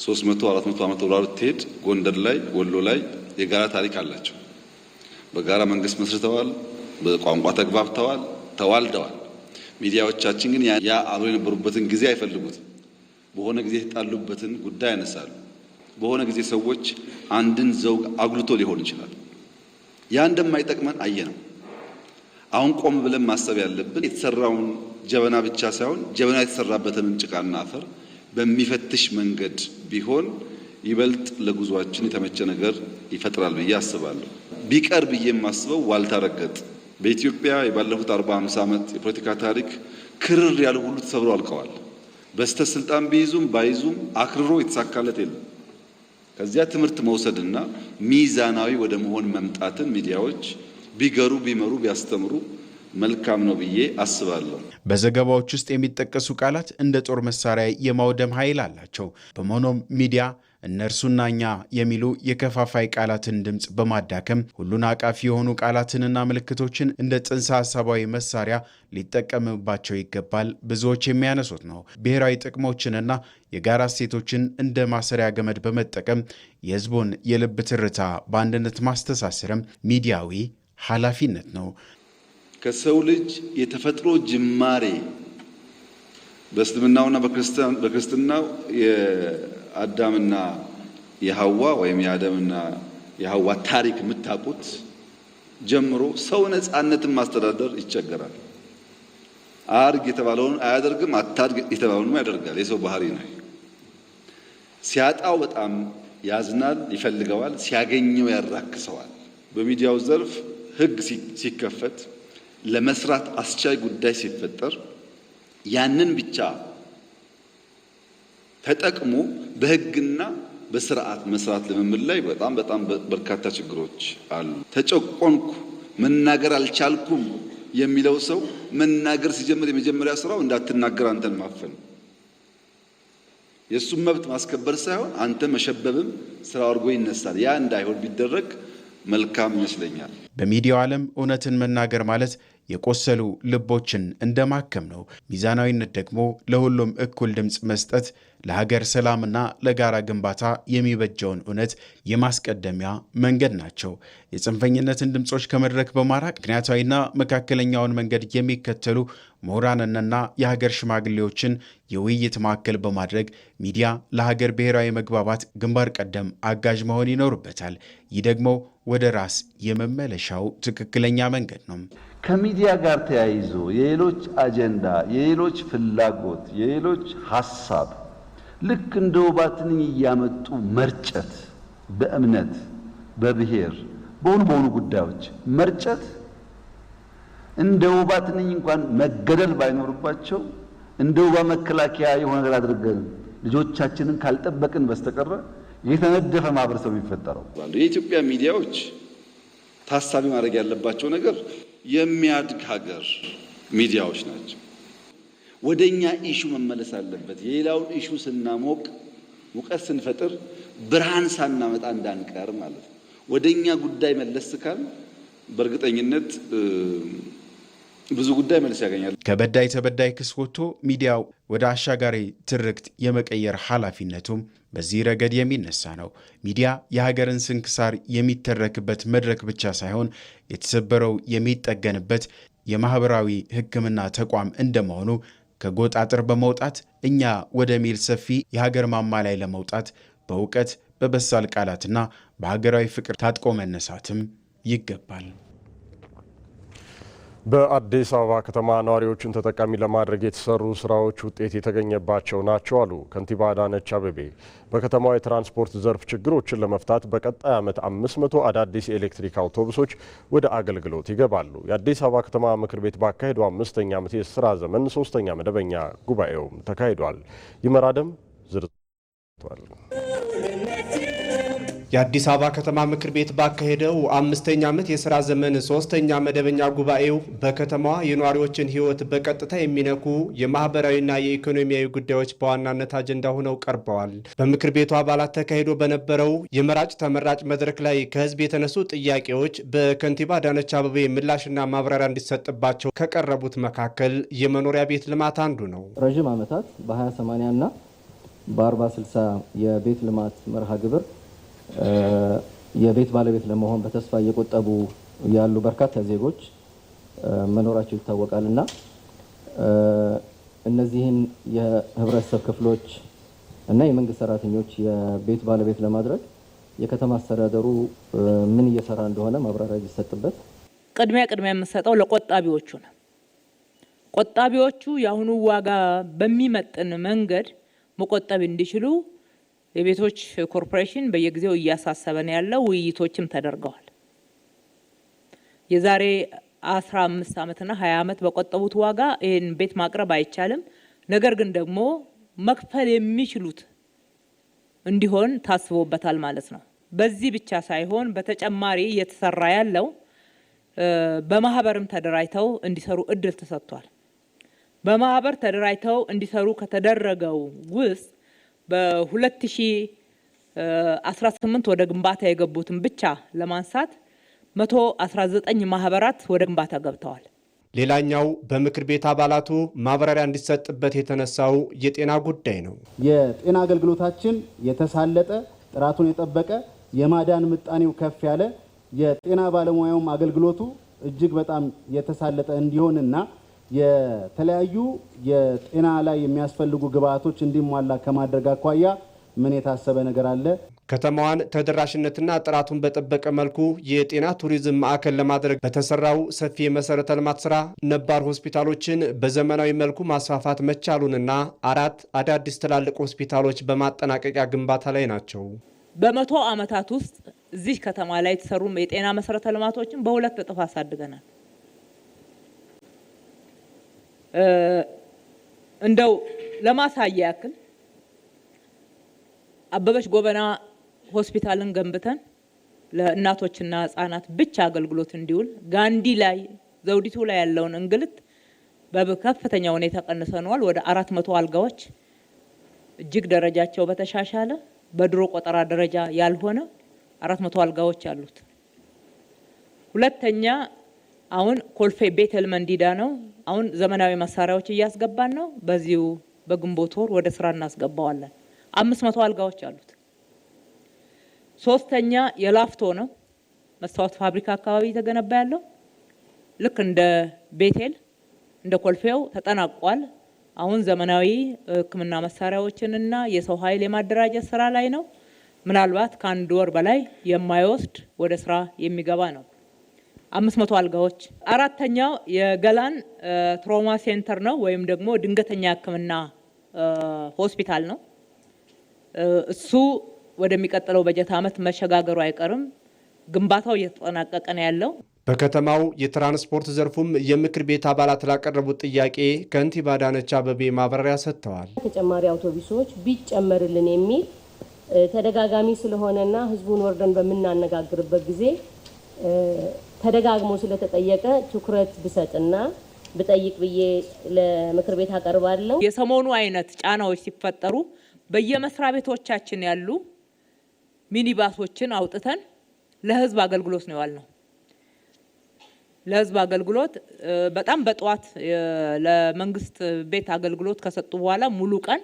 300 400 ዓመት ወራሩ ትሄድ ጎንደር ላይ ወሎ ላይ የጋራ ታሪክ አላቸው። በጋራ መንግስት መስርተዋል፣ በቋንቋ ተግባብተዋል፣ ተዋልደዋል። ሚዲያዎቻችን ግን ያ አብረው የነበሩበትን ጊዜ አይፈልጉትም። በሆነ ጊዜ የተጣሉበትን ጉዳይ ያነሳሉ። በሆነ ጊዜ ሰዎች አንድን ዘውግ አጉልቶ ሊሆን ይችላል። ያ እንደማይጠቅመን አየነው። አሁን ቆም ብለን ማሰብ ያለብን የተሰራውን ጀበና ብቻ ሳይሆን ጀበና የተሰራበትን ጭቃና አፈር በሚፈትሽ መንገድ ቢሆን ይበልጥ ለጉዟችን የተመቸ ነገር ይፈጥራል ብዬ አስባለሁ። ቢቀር ብዬ የማስበው ዋልታ ረገጥ በኢትዮጵያ የባለፉት 40-50 ዓመት የፖለቲካ ታሪክ ክርር ያሉ ሁሉ ተሰብረው አልቀዋል። በስተ ስልጣን ቢይዙም ባይዙም አክርሮ የተሳካለት የለም። ከዚያ ትምህርት መውሰድና ሚዛናዊ ወደ መሆን መምጣትን ሚዲያዎች ቢገሩ ቢመሩ ቢያስተምሩ መልካም ነው ብዬ አስባለሁ። በዘገባዎች ውስጥ የሚጠቀሱ ቃላት እንደ ጦር መሳሪያ የማውደም ኃይል አላቸው። በመሆኑም ሚዲያ እነርሱና እኛ የሚሉ የከፋፋይ ቃላትን ድምፅ በማዳከም ሁሉን አቃፊ የሆኑ ቃላትንና ምልክቶችን እንደ ጽንሰ ሐሳባዊ መሳሪያ ሊጠቀምባቸው ይገባል። ብዙዎች የሚያነሱት ነው። ብሔራዊ ጥቅሞችንና የጋራ እሴቶችን እንደ ማሰሪያ ገመድ በመጠቀም የሕዝቡን የልብ ትርታ በአንድነት ማስተሳሰርም ሚዲያዊ ኃላፊነት ነው። ከሰው ልጅ የተፈጥሮ ጅማሬ በእስልምናውና በክርስትናው የአዳምና የሐዋ ወይም የአዳምና የሐዋ ታሪክ የምታውቁት ጀምሮ ሰው ነፃነትን ማስተዳደር ይቸገራል። አርግ የተባለውን አያደርግም፣ አታድግ የተባለውን ያደርጋል። የሰው ባህሪ ነው። ሲያጣው በጣም ያዝናል፣ ይፈልገዋል፣ ሲያገኘው ያራክሰዋል። በሚዲያው ዘርፍ ሕግ ሲከፈት ለመስራት አስቻይ ጉዳይ ሲፈጠር ያንን ብቻ ተጠቅሞ በሕግና በስርዓት መስራት ልምምድ ላይ በጣም በርካታ ችግሮች አሉ። ተጨቆንኩ፣ መናገር አልቻልኩም የሚለው ሰው መናገር ሲጀምር የመጀመሪያ ስራው እንዳትናገር አንተን ማፈን፣ የእሱም መብት ማስከበር ሳይሆን አንተ መሸበብም ስራ አድርጎ ይነሳል። ያ እንዳይሆን ቢደረግ መልካም ይመስለኛል። በሚዲያው ዓለም እውነትን መናገር ማለት የቆሰሉ ልቦችን እንደማከም ነው። ሚዛናዊነት ደግሞ ለሁሉም እኩል ድምፅ መስጠት፣ ለሀገር ሰላምና ለጋራ ግንባታ የሚበጀውን እውነት የማስቀደሚያ መንገድ ናቸው። የጽንፈኝነትን ድምፆች ከመድረክ በማራቅ ምክንያታዊና መካከለኛውን መንገድ የሚከተሉ ምሁራንንና የሀገር ሽማግሌዎችን የውይይት ማዕከል በማድረግ ሚዲያ ለሀገር ብሔራዊ መግባባት ግንባር ቀደም አጋዥ መሆን ይኖርበታል። ይህ ደግሞ ወደ ራስ የመመለሻው ትክክለኛ መንገድ ነው። ከሚዲያ ጋር ተያይዞ የሌሎች አጀንዳ፣ የሌሎች ፍላጎት፣ የሌሎች ሐሳብ ልክ እንደ ወባ ትንኝ እያመጡ መርጨት፣ በእምነት በብሔር በሆኑ ጉዳዮች መርጨት እንደ ወባ ትንኝ እንኳን መገደል ባይኖርባቸው እንደ ወባ መከላከያ የሆነ ነገር አድርገን ልጆቻችንን ካልጠበቅን በስተቀር የተነደፈ ማህበረሰብ የሚፈጠረው። የኢትዮጵያ ሚዲያዎች ታሳቢ ማድረግ ያለባቸው ነገር የሚያድግ ሀገር ሚዲያዎች ናቸው። ወደኛ ኢሹ መመለስ አለበት። የሌላውን ኢሹ ስናሞቅ ሙቀት ስንፈጥር ብርሃን ሳናመጣ እንዳንቀር ማለት ነው። ወደኛ ጉዳይ መለስ ካል በእርግጠኝነት ብዙ ጉዳይ መልስ ያገኛል። ከበዳይ ተበዳይ ክስ ወጥቶ ሚዲያው ወደ አሻጋሪ ትርክት የመቀየር ኃላፊነቱም በዚህ ረገድ የሚነሳ ነው። ሚዲያ የሀገርን ስንክሳር የሚተረክበት መድረክ ብቻ ሳይሆን የተሰበረው የሚጠገንበት የማህበራዊ ሕክምና ተቋም እንደመሆኑ ከጎጥ አጥር በመውጣት እኛ ወደሚል ሰፊ የሀገር ማማ ላይ ለመውጣት በእውቀት በበሳል ቃላትና በሀገራዊ ፍቅር ታጥቆ መነሳትም ይገባል። በአዲስ አበባ ከተማ ነዋሪዎችን ተጠቃሚ ለማድረግ የተሰሩ ስራዎች ውጤት የተገኘባቸው ናቸው አሉ ከንቲባ አዳነች አቤቤ። በከተማዋ የትራንስፖርት ዘርፍ ችግሮችን ለመፍታት በቀጣይ ዓመት 500 አዳዲስ የኤሌክትሪክ አውቶቡሶች ወደ አገልግሎት ይገባሉ። የአዲስ አበባ ከተማ ምክር ቤት ባካሄደው 5ኛ ዓመት የስራ ዘመን 3ኛ መደበኛ ጉባኤውም ተካሂዷል። ይመራደም ዝርዝሯል። የአዲስ አበባ ከተማ ምክር ቤት ባካሄደው 5ኛ ዓመት የሥራ ዘመን 3ኛ መደበኛ ጉባኤው በከተማዋ የነዋሪዎችን ሕይወት በቀጥታ የሚነኩ የማህበራዊና የኢኮኖሚያዊ ጉዳዮች በዋናነት አጀንዳ ሆነው ቀርበዋል። በምክር ቤቱ አባላት ተካሂዶ በነበረው የመራጭ ተመራጭ መድረክ ላይ ከህዝብ የተነሱ ጥያቄዎች በከንቲባ አዳነች አቤቤ ምላሽና ማብራሪያ እንዲሰጥባቸው ከቀረቡት መካከል የመኖሪያ ቤት ልማት አንዱ ነው። ረዥም ዓመታት በ20/80 እና በ40/60 የቤት ልማት መርሃ ግብር የቤት ባለቤት ለመሆን በተስፋ እየቆጠቡ ያሉ በርካታ ዜጎች መኖራቸው ይታወቃልና እነዚህን የህብረተሰብ ክፍሎች እና የመንግስት ሰራተኞች የቤት ባለቤት ለማድረግ የከተማ አስተዳደሩ ምን እየሰራ እንደሆነ ማብራሪያ ይሰጥበት። ቅድሚያ የምንሰጠው ለቆጣቢዎቹ ነው። ቆጣቢዎቹ የአሁኑ ዋጋ በሚመጥን መንገድ መቆጠብ እንዲችሉ የቤቶች ኮርፖሬሽን በየጊዜው እያሳሰበን ያለው ውይይቶችም ተደርገዋል። የዛሬ 15 ዓመትና 20 ዓመት በቆጠቡት ዋጋ ይህን ቤት ማቅረብ አይቻልም። ነገር ግን ደግሞ መክፈል የሚችሉት እንዲሆን ታስቦበታል ማለት ነው። በዚህ ብቻ ሳይሆን በተጨማሪ እየተሰራ ያለው በማህበርም ተደራጅተው እንዲሰሩ እድል ተሰጥቷል። በማህበር ተደራጅተው እንዲሰሩ ከተደረገው ውስጥ በ2018 ወደ ግንባታ የገቡትን ብቻ ለማንሳት 119 ማህበራት ወደ ግንባታ ገብተዋል። ሌላኛው በምክር ቤት አባላቱ ማብራሪያ እንዲሰጥበት የተነሳው የጤና ጉዳይ ነው። የጤና አገልግሎታችን የተሳለጠ ጥራቱን የጠበቀ የማዳን ምጣኔው ከፍ ያለ የጤና ባለሙያውም አገልግሎቱ እጅግ በጣም የተሳለጠ እንዲሆንና የተለያዩ የጤና ላይ የሚያስፈልጉ ግብአቶች እንዲሟላ ከማድረግ አኳያ ምን የታሰበ ነገር አለ? ከተማዋን ተደራሽነትና ጥራቱን በጠበቀ መልኩ የጤና ቱሪዝም ማዕከል ለማድረግ በተሰራው ሰፊ የመሰረተ ልማት ስራ ነባር ሆስፒታሎችን በዘመናዊ መልኩ ማስፋፋት መቻሉንና 4 አዳዲስ ትላልቅ ሆስፒታሎች በማጠናቀቂያ ግንባታ ላይ ናቸው። በመቶ ዓመታት ውስጥ እዚህ ከተማ ላይ የተሰሩ የጤና መሰረተ ልማቶችን በ2 እጥፍ አሳድገናል። እንደው ለማሳያ ያክል አበበች ጎበና ሆስፒታልን ገንብተን ለእናቶችና ህጻናት ብቻ አገልግሎት እንዲውል ጋንዲ ላይ ዘውዲቱ ላይ ያለውን እንግልት በከፍተኛ ሁኔታ ቀንሰነዋል። ወደ 400 አልጋዎች እጅግ ደረጃቸው በተሻሻለ በድሮ ቆጠራ ደረጃ ያልሆነ 400 አልጋዎች አሉት። ሁለተኛ አሁን ኮልፌ ቤተል መንዲዳ ነው። አሁን ዘመናዊ መሳሪያዎች እያስገባን ነው። በዚሁ በግንቦት ወር ወደ ስራ እናስገባዋለን። 500 አልጋዎች አሉት። ሶስተኛ የላፍቶ ነው። መስታወት ፋብሪካ አካባቢ ተገነባ ያለው ልክ እንደ ቤቴል እንደ ኮልፌው ተጠናቋል። አሁን ዘመናዊ ሕክምና መሳሪያዎችንና የሰው ኃይል የማደራጀት ስራ ላይ ነው። ምናልባት ከ1 ወር በላይ የማይወስድ ወደ ስራ የሚገባ ነው። 500 አልጋዎች። አራተኛው የገላን ትራውማ ሴንተር ነው ወይም ደግሞ ድንገተኛ ሕክምና ሆስፒታል ነው። እሱ ወደሚቀጥለው በጀት ዓመት መሸጋገሩ አይቀርም። ግንባታው እየተጠናቀቀ ነው ያለው። በከተማው የትራንስፖርት ዘርፉም የምክር ቤት አባላት ላቀረቡት ጥያቄ ከንቲባ አዳነች አቤቤ ማብራሪያ ሰጥተዋል። ተጨማሪ አውቶቡሶች ቢጨመርልን የሚል ተደጋጋሚ ስለሆነና ህዝቡን ወርደን በምናነጋግርበት ጊዜ ተደጋግሞ ስለተጠየቀ ትኩረት ብሰጥና ብጠይቅ ብዬ ለምክር ቤት አቀርባለሁ። የሰሞኑ አይነት ጫናዎች ሲፈጠሩ በየመስሪያ ቤቶቻችን ያሉ ሚኒባሶችን አውጥተን ለህዝብ አገልግሎት ነው ያልነው። ለህዝብ አገልግሎት በጣም በጧት ለመንግስት ቤት አገልግሎት ከሰጡ በኋላ ሙሉ ቀን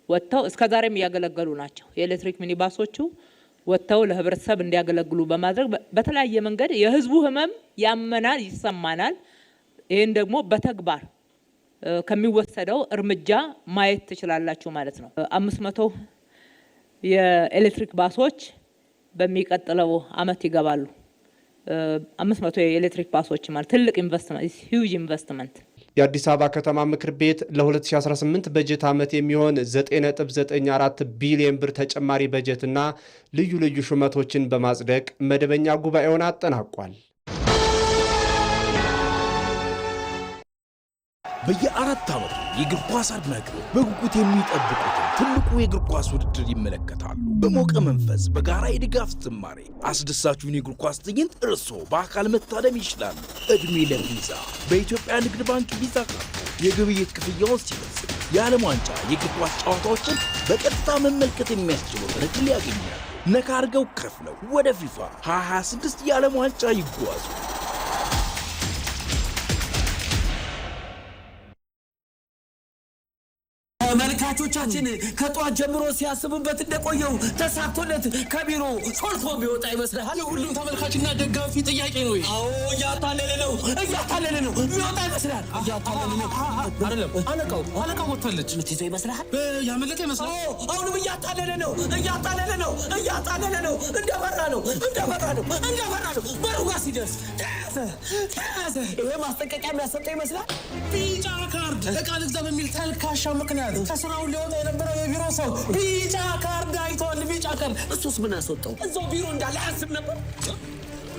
ወጥተው እስከዛሬም እያገለገሉ ናቸው። የኤሌክትሪክ ሚኒባሶቹ ወጥተው ለህብረተሰብ እንዲያገለግሉ በማድረግ በተለያየ መንገድ የህዝቡ ህመም ያመናል፣ ይሰማናል። ይህን ደግሞ በተግባር ከሚወሰደው እርምጃ ማየት ትችላላችሁ ማለት ነው። 500 የኤሌክትሪክ ባሶች በሚቀጥለው አመት ይገባሉ። 500 የኤሌክትሪክ ባሶች ማለት ትልቅ ኢንቨስትመንት፣ ሂውጅ ኢንቨስትመንት። የአዲስ አበባ ከተማ ምክር ቤት ለ2018 በጀት ዓመት የሚሆን 9.94 ቢሊዮን ብር ተጨማሪ በጀትና ልዩ ልዩ ሹመቶችን በማጽደቅ መደበኛ ጉባኤውን አጠናቋል። በየአራት ዓመቱ የእግር ኳስ አድናቂዎች በጉጉት የሚጠብቁትን ትልቁ የእግር ኳስ ውድድር ይመለከታሉ። በሞቀ መንፈስ በጋራ የድጋፍ ዝማሬ አስደሳቹን የእግር ኳስ ትዕይንት እርስዎ በአካል መታደም ይችላሉ። ዕድሜ ለቪዛ! በኢትዮጵያ ንግድ ባንክ ቪዛ ካርድ የግብይት ክፍያውን ሲፈጽሙ የዓለም ዋንጫ የእግር ኳስ ጨዋታዎችን በቀጥታ መመልከት የሚያስችለው ዕድል ያገኛሉ። ነካ አድርገው ከፍለው ወደ ፊፋ 2026 የዓለም ዋንጫ ይጓዙ። ተመልካቾቻችን ከጧት ጀምሮ ሲያስቡበት እንደቆየው ተሳክቶለት ከቢሮ ሾልኮ ቢወጣ ይመስላል። የሁሉም ተመልካችና ደጋፊ ጥያቄ ነው። አዎ እያታለለ ነው። የሚወጣ ይመስላል። እያታለለ ነው። አይደለም አለቃው ወጥታለች። ምትይዘው ይመስላል። ያመለጠ ይመስላል። አሁንም እያታለለ ነው። እንደፈራ ነው። በሩ ጋር ሲደርስ ተያዘ። ይሄ ማስጠንቀቂያ የሚያሰጠው ይመስላል። ቢጫ ካርድ ዕቃ ልግዛ በሚል ተልካሻ ምክንያት ከስራው ሊወጣ የነበረው የቢሮ ሰው ቢጫ ካርድ አይቷል። ቢጫ ካርድ። እሱስ ምን አስወጣው? እዛው ቢሮ እንዳለ አያስብ ነበር።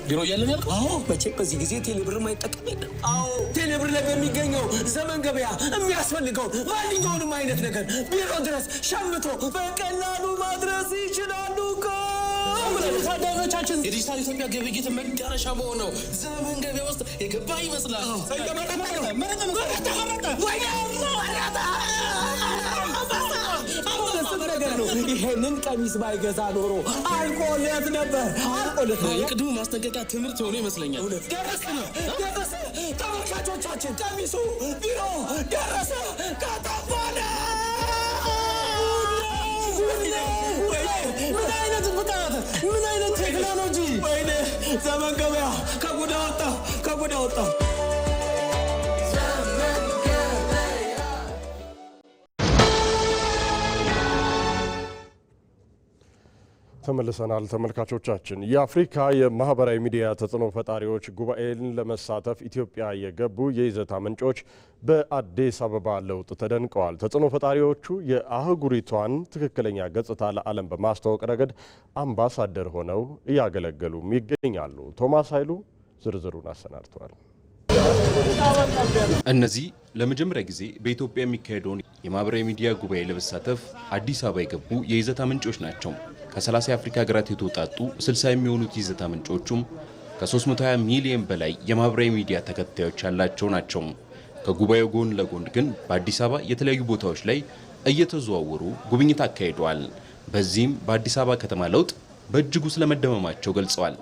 ቢሮ እያለን ያልከው? አዎ፣ መቼም በዚህ ጊዜ ቴሌብር ማይጠቀም የለም። አዎ፣ ቴሌብር ላይ በሚገኘው ዘመን ገበያ የሚያስፈልገው ማንኛውንም አይነት ነገር ቢሮ ድረስ ሸምቶ በቀላሉ ማድረስ ይችላሉ። ታዳሚዎቻችን የዲጂታል ኢትዮጵያ ግብይት መዳረሻ በሆነው ዘመን ገበያ ውስጥ የገባ ይመስላል። ይሄንን ቀሚስ ባይገዛ ኖሮ አልቆለት ነበር። የቅድሙ ማስጠንቀቂያ ትምህርት የሆነ ይመስለኛል። ደረሰ። ተመልካቾቻችን ቀሚሱ ቢሮ ደረሰ። ከተባለ ምን አይነት ብቃት! ምን አይነት ቴክኖሎጂ! ወይኔ ዘመን ገበያ ከጉዳ ወጣ። ተመልሰናል ተመልካቾቻችን። የአፍሪካ የማህበራዊ ሚዲያ ተጽዕኖ ፈጣሪዎች ጉባኤን ለመሳተፍ ኢትዮጵያ የገቡ የይዘት ምንጮች በአዲስ አበባ ለውጥ ተደንቀዋል። ተጽዕኖ ፈጣሪዎቹ የአህጉሪቷን ትክክለኛ ገጽታ ለዓለም በማስተዋወቅ ረገድ አምባሳደር ሆነው እያገለገሉም ይገኛሉ። ቶማስ ኃይሉ ዝርዝሩን አሰናድተዋል። እነዚህ ለመጀመሪያ ጊዜ በኢትዮጵያ የሚካሄደውን የማህበራዊ ሚዲያ ጉባኤ ለመሳተፍ አዲስ አበባ የገቡ የይዘታ ምንጮች ናቸው። ከ30 የአፍሪካ ሀገራት የተውጣጡ 60 የሚሆኑት ይዘታ ምንጮቹም ከ320 ሚሊዮን በላይ የማህበራዊ ሚዲያ ተከታዮች ያላቸው ናቸው። ከጉባኤው ጎን ለጎን ግን በአዲስ አበባ የተለያዩ ቦታዎች ላይ እየተዘዋወሩ ጉብኝት አካሂደዋል። በዚህም በአዲስ አበባ ከተማ ለውጥ በእጅጉ ስለመደመማቸው ገልጸዋል።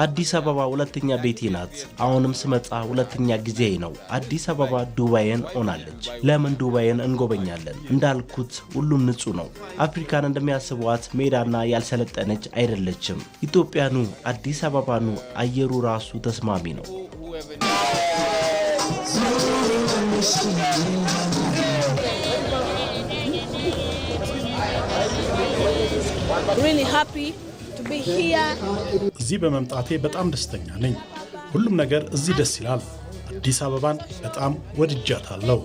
አዲስ አበባ ሁለተኛ ቤቴ ናት። አሁንም ስመጣ ሁለተኛ ጊዜ ነው። አዲስ አበባ ዱባይን ሆናለች። ለምን ዱባይን እንጎበኛለን? እንዳልኩት ሁሉም ንጹህ ነው። አፍሪካን እንደሚያስቧት ሜዳና ያልሰለጠነች አይደለችም። ኢትዮጵያኑ፣ አዲስ አበባኑ፣ አየሩ ራሱ ተስማሚ ነው። Really happy to እዚህ በመምጣቴ በጣም ደስተኛ ነኝ። ሁሉም ነገር እዚህ ደስ ይላል። አዲስ አበባን በጣም ወድጃታለሁ።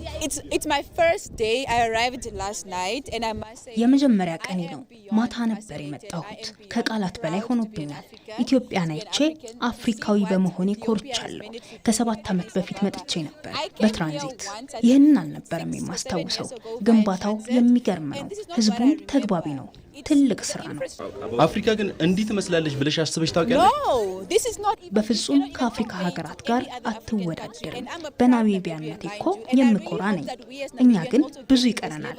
የመጀመሪያ ቀኔ ነው። ማታ ነበር የመጣሁት። ከቃላት በላይ ሆኖብኛል። ኢትዮጵያን አይቼ አፍሪካዊ በመሆኔ ኮርቻለሁ። ከ7 ዓመት በፊት መጥቼ ነበር በትራንዚት። ይህንን አልነበረም የማስታውሰው። ግንባታው የሚገርም ነው። ህዝቡም ተግባቢ ነው። ትልቅ ስራ ነው። አፍሪካ ግን እንዲህ ትመስላለች ብለሽ አስበሽ ታውቂያለሽ? በፍጹም ከአፍሪካ ሀገራት ጋር አትወዳደርም። በናሚቢያነቴ እኮ የምኮራ ነኝ። እኛ ግን ብዙ ይቀረናል።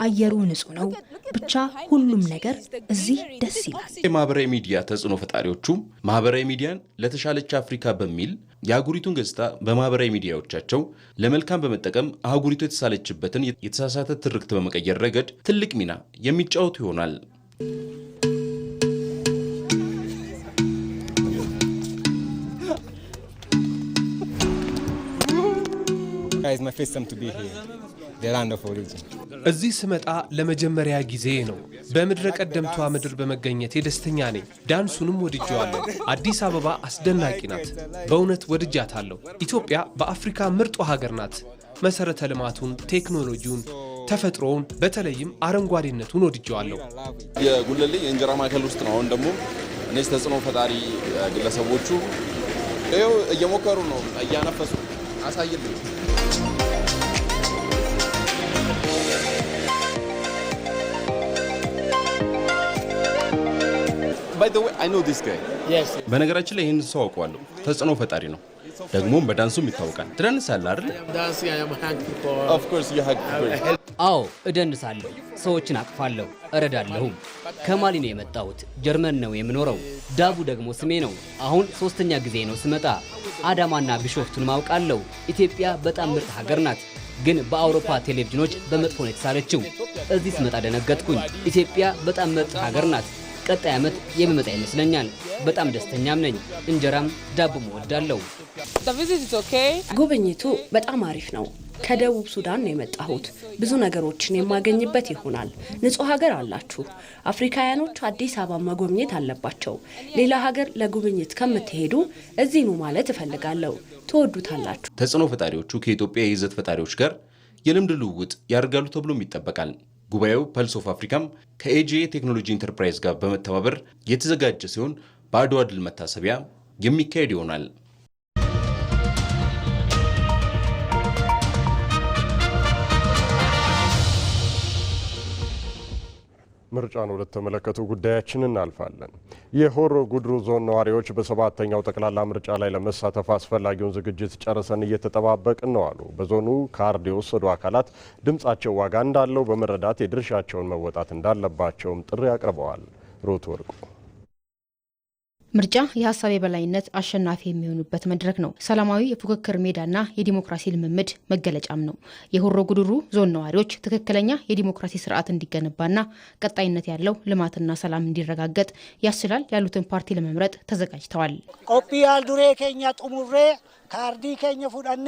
አየሩ ንጹህ ነው። ብቻ ሁሉም ነገር እዚህ ደስ ይላል። የማህበራዊ ሚዲያ ተጽዕኖ ፈጣሪዎቹ ማህበራዊ ሚዲያን ለተሻለች አፍሪካ በሚል የአህጉሪቱን ገጽታ በማህበራዊ ሚዲያዎቻቸው ለመልካም በመጠቀም አህጉሪቱ የተሳለችበትን የተሳሳተ ትርክት በመቀየር ረገድ ትልቅ ሚና የሚጫወቱ ይሆናል። እዚህ ስመጣ ለመጀመሪያ ጊዜ ነው። በምድረ ቀደምቷ ምድር በመገኘቴ ደስተኛ ነኝ። ዳንሱንም ወድጄዋለሁ። አዲስ አበባ አስደናቂ ናት። በእውነት ወድጃታለሁ። ኢትዮጵያ በአፍሪካ ምርጧ ሀገር ናት። መሰረተ ልማቱን፣ ቴክኖሎጂውን፣ ተፈጥሮውን በተለይም አረንጓዴነቱን ወድጄዋለሁ። የጉለሌ የእንጀራ ማዕከል ውስጥ ነው። አሁን ደግሞ እነዚህ ተጽዕኖ ፈጣሪ ግለሰቦቹ ይኸው እየሞከሩ ነው፣ እያነፈሱ አሳይልኝ። በነገራችን ላይ ይህን ሰው አውቀዋለሁ። ተጽዕኖ ፈጣሪ ነው። ደግሞም በዳንሱም ይታወቃል። ትደንሳለህ አይደል? አዎ እደንሳለሁ። ሰዎችን አቅፋለሁ፣ እረዳለሁም። ከማሊ ነው የመጣሁት። ጀርመን ነው የምኖረው። ዳቡ ደግሞ ስሜ ነው። አሁን 3ኛ ጊዜ ነው ስመጣ። አዳማና ቢሾፍቱን ማውቃለሁ። ኢትዮጵያ በጣም ምርጥ ሀገር ናት። ግን በአውሮፓ ቴሌቪዥኖች በመጥፎ ነው የተሳለችው። እዚህ ስመጣ ደነገጥኩኝ። ኢትዮጵያ በጣም ምርጥ ሀገር ናት። ቀጣይ ዓመት የሚመጣ ይመስለኛል። በጣም ደስተኛም ነኝ። እንጀራም ዳቦም እወዳለሁ። ጉብኝቱ በጣም አሪፍ ነው። ከደቡብ ሱዳን ነው የመጣሁት። ብዙ ነገሮችን የማገኝበት ይሆናል። ንጹህ ሀገር አላችሁ። አፍሪካውያኖች አዲስ አበባ መጎብኘት አለባቸው። ሌላ ሀገር ለጉብኝት ከምትሄዱ እዚህ ኑ ማለት እፈልጋለሁ። ትወዱታላችሁ። ተጽዕኖ ፈጣሪዎቹ ከኢትዮጵያ የይዘት ፈጣሪዎች ጋር የልምድ ልውውጥ ያደርጋሉ ተብሎም ይጠበቃል። ጉባኤው ፐልስ ኦፍ አፍሪካም ከኤጂኤ ቴክኖሎጂ ኢንተርፕራይዝ ጋር በመተባበር የተዘጋጀ ሲሆን በአድዋ ድል መታሰቢያ የሚካሄድ ይሆናል። ምርጫን ወደ ተመለከቱ ጉዳያችን እናልፋለን። የሆሮ ጉድሩ ዞን ነዋሪዎች በ7ኛው ጠቅላላ ምርጫ ላይ ለመሳተፍ አስፈላጊውን ዝግጅት ጨርሰን እየተጠባበቅን ነው አሉ። በዞኑ ካርድ የወሰዱ አካላት ድምጻቸው ዋጋ እንዳለው በመረዳት የድርሻቸውን መወጣት እንዳለባቸውም ጥሪ አቅርበዋል። ሩት ወርቁ ምርጫ የሀሳብ የበላይነት አሸናፊ የሚሆኑበት መድረክ ነው። ሰላማዊ የፉክክር ሜዳና የዲሞክራሲ ልምምድ መገለጫም ነው። የሆሮ ጉድሩ ዞን ነዋሪዎች ትክክለኛ የዲሞክራሲ ስርዓት እንዲገነባና ቀጣይነት ያለው ልማትና ሰላም እንዲረጋገጥ ያስችላል ያሉትን ፓርቲ ለመምረጥ ተዘጋጅተዋል። ቆጲያል ዱሬ ኬኛ ጡሙሬ ካርዲ ኬኛ ፉዳኔ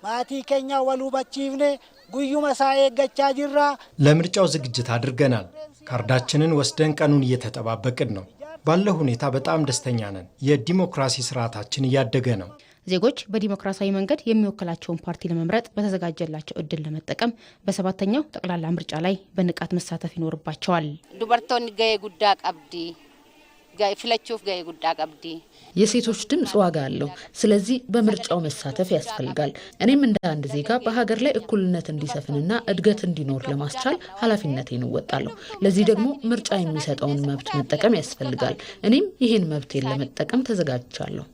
ማቲ ኬኛ ወሉ በቺቭኔ ጉዩ መሳኤ ገቻ ጅራ ለምርጫው ዝግጅት አድርገናል። ካርዳችንን ወስደን ቀኑን እየተጠባበቅን ነው። ባለው ሁኔታ በጣም ደስተኛ ነን። የዲሞክራሲ ስርዓታችን እያደገ ነው። ዜጎች በዲሞክራሲያዊ መንገድ የሚወክላቸውን ፓርቲ ለመምረጥ በተዘጋጀላቸው እድል ለመጠቀም በ7ኛው ጠቅላላ ምርጫ ላይ በንቃት መሳተፍ ይኖርባቸዋል። ዱበርቶን ገየ ጉዳ ቀብዲ ፍለቹፍ ገየ ጉዳ ቀብዲ የሴቶች ድምጽ ዋጋ አለው። ስለዚህ በምርጫው መሳተፍ ያስፈልጋል። እኔም እንደ አንድ ዜጋ በሀገር ላይ እኩልነት እንዲሰፍንና እድገት እንዲኖር ለማስቻል ኃላፊነቴን እወጣለሁ። ለዚህ ደግሞ ምርጫ የሚሰጠውን መብት መጠቀም ያስፈልጋል። እኔም ይህን መብቴን ለመጠቀም ተዘጋጅቻለሁ።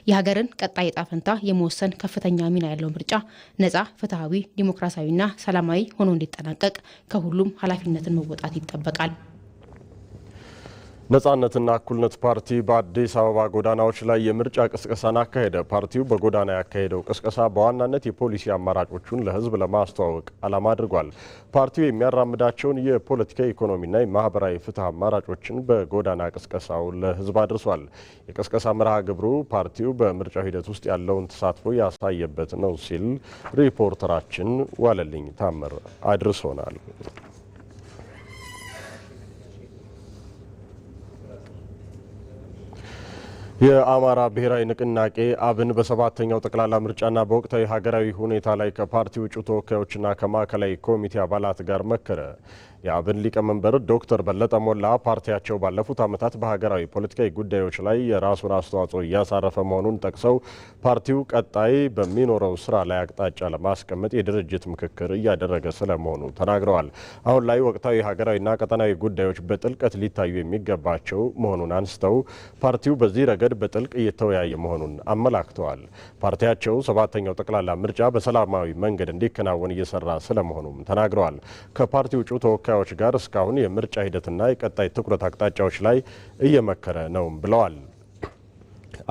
የሀገርን ቀጣይ ዕጣ ፈንታ የመወሰን ከፍተኛ ሚና ያለው ምርጫ ነጻ፣ ፍትሐዊ፣ ዲሞክራሲያዊና ሰላማዊ ሆኖ እንዲጠናቀቅ ከሁሉም ኃላፊነትን መወጣት ይጠበቃል። ነጻነትና እኩልነት ፓርቲ በአዲስ አበባ ጎዳናዎች ላይ የምርጫ ቅስቀሳን አካሄደ። ፓርቲው በጎዳና ያካሄደው ቅስቀሳ በዋናነት የፖሊሲ አማራጮቹን ለሕዝብ ለማስተዋወቅ ዓላማ አድርጓል። ፓርቲው የሚያራምዳቸውን የፖለቲካ ኢኮኖሚና የማህበራዊ ፍትህ አማራጮችን በጎዳና ቅስቀሳው ለሕዝብ አድርሷል። የቅስቀሳ መርሃ ግብሩ ፓርቲው በምርጫው ሂደት ውስጥ ያለውን ተሳትፎ ያሳየበት ነው ሲል ሪፖርተራችን ዋለልኝ ታምር አድርሶናል። የአማራ ብሔራዊ ንቅናቄ አብን በሰባተኛው ጠቅላላ ምርጫና በወቅታዊ ሀገራዊ ሁኔታ ላይ ከፓርቲው እጩ ተወካዮችና ከማዕከላዊ ኮሚቴ አባላት ጋር መከረ። የአብን ሊቀመንበር ዶክተር በለጠ ሞላ ፓርቲያቸው ባለፉት ዓመታት በሀገራዊ ፖለቲካዊ ጉዳዮች ላይ የራሱን አስተዋጽኦ እያሳረፈ መሆኑን ጠቅሰው ፓርቲው ቀጣይ በሚኖረው ስራ ላይ አቅጣጫ ለማስቀመጥ የድርጅት ምክክር እያደረገ ስለመሆኑ ተናግረዋል። አሁን ላይ ወቅታዊ ሀገራዊና ቀጠናዊ ጉዳዮች በጥልቀት ሊታዩ የሚገባቸው መሆኑን አንስተው ፓርቲው በዚህ ረገድ በጥልቅ እየተወያየ መሆኑን አመላክተዋል። ፓርቲያቸው ሰባተኛው ጠቅላላ ምርጫ በሰላማዊ መንገድ እንዲከናወን እየሰራ ስለመሆኑም ተናግረዋል። ከፓርቲው እጩ ተወካዮች ጋር እስካሁን የምርጫ ሂደትና የቀጣይ ትኩረት አቅጣጫዎች ላይ እየመከረ ነው ብለዋል።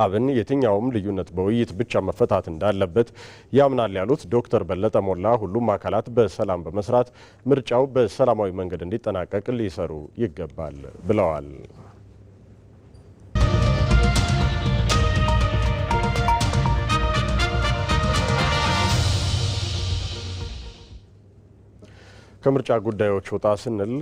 አብን የትኛውም ልዩነት በውይይት ብቻ መፈታት እንዳለበት ያምናል ያሉት ዶክተር በለጠ ሞላ ሁሉም አካላት በሰላም በመስራት ምርጫው በሰላማዊ መንገድ እንዲጠናቀቅ ሊሰሩ ይገባል ብለዋል። ከምርጫ ጉዳዮች ወጣ ስንል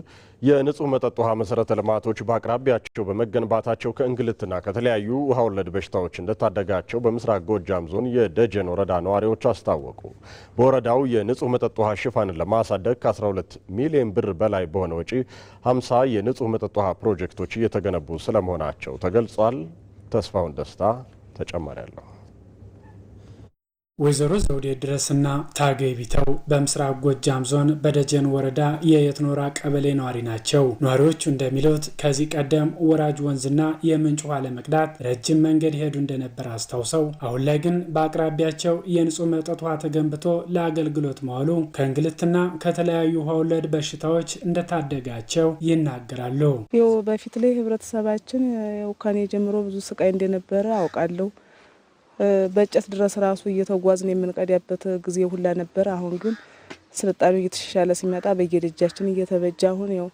የንጹህ መጠጥ ውሃ መሰረተ ልማቶች በአቅራቢያቸው በመገንባታቸው ከእንግልትና ከተለያዩ ውሃ ወለድ በሽታዎች እንደታደጋቸው በምስራቅ ጎጃም ዞን የደጀን ወረዳ ነዋሪዎች አስታወቁ። በወረዳው የንጹህ መጠጥ ውሃ ሽፋንን ለማሳደግ ከ12 ሚሊዮን ብር በላይ በሆነ ወጪ 50 የንጹህ መጠጥ ውሃ ፕሮጀክቶች እየተገነቡ ስለመሆናቸው ተገልጿል። ተስፋውን ደስታ ተጨማሪ አለው። ወይዘሮ ዘውዴ ድረስና ታገይ ቢተው በምስራቅ ጎጃም ዞን በደጀን ወረዳ የየትኖራ ቀበሌ ነዋሪ ናቸው። ነዋሪዎቹ እንደሚሉት ከዚህ ቀደም ወራጅ ወንዝና የምንጭ ውሃ ለመቅዳት ረጅም መንገድ ይሄዱ እንደነበር አስታውሰው አሁን ላይ ግን በአቅራቢያቸው የንጹህ መጠጥ ውሃ ተገንብቶ ለአገልግሎት መዋሉ ከእንግልትና ከተለያዩ ውሃ ወለድ በሽታዎች እንደታደጋቸው ይናገራሉ። ይኸው በፊት ላይ ህብረተሰባችን ከኔ ጀምሮ ብዙ ስቃይ እንደነበረ አውቃለሁ። በእጨት ድረስ ራሱ እየተጓዝን የምንቀዳበት ጊዜ ሁላ ነበር። አሁን ግን ስልጣኔው እየተሻሻለ ሲመጣ በየደጃችን እየተበጃ አሁን ያው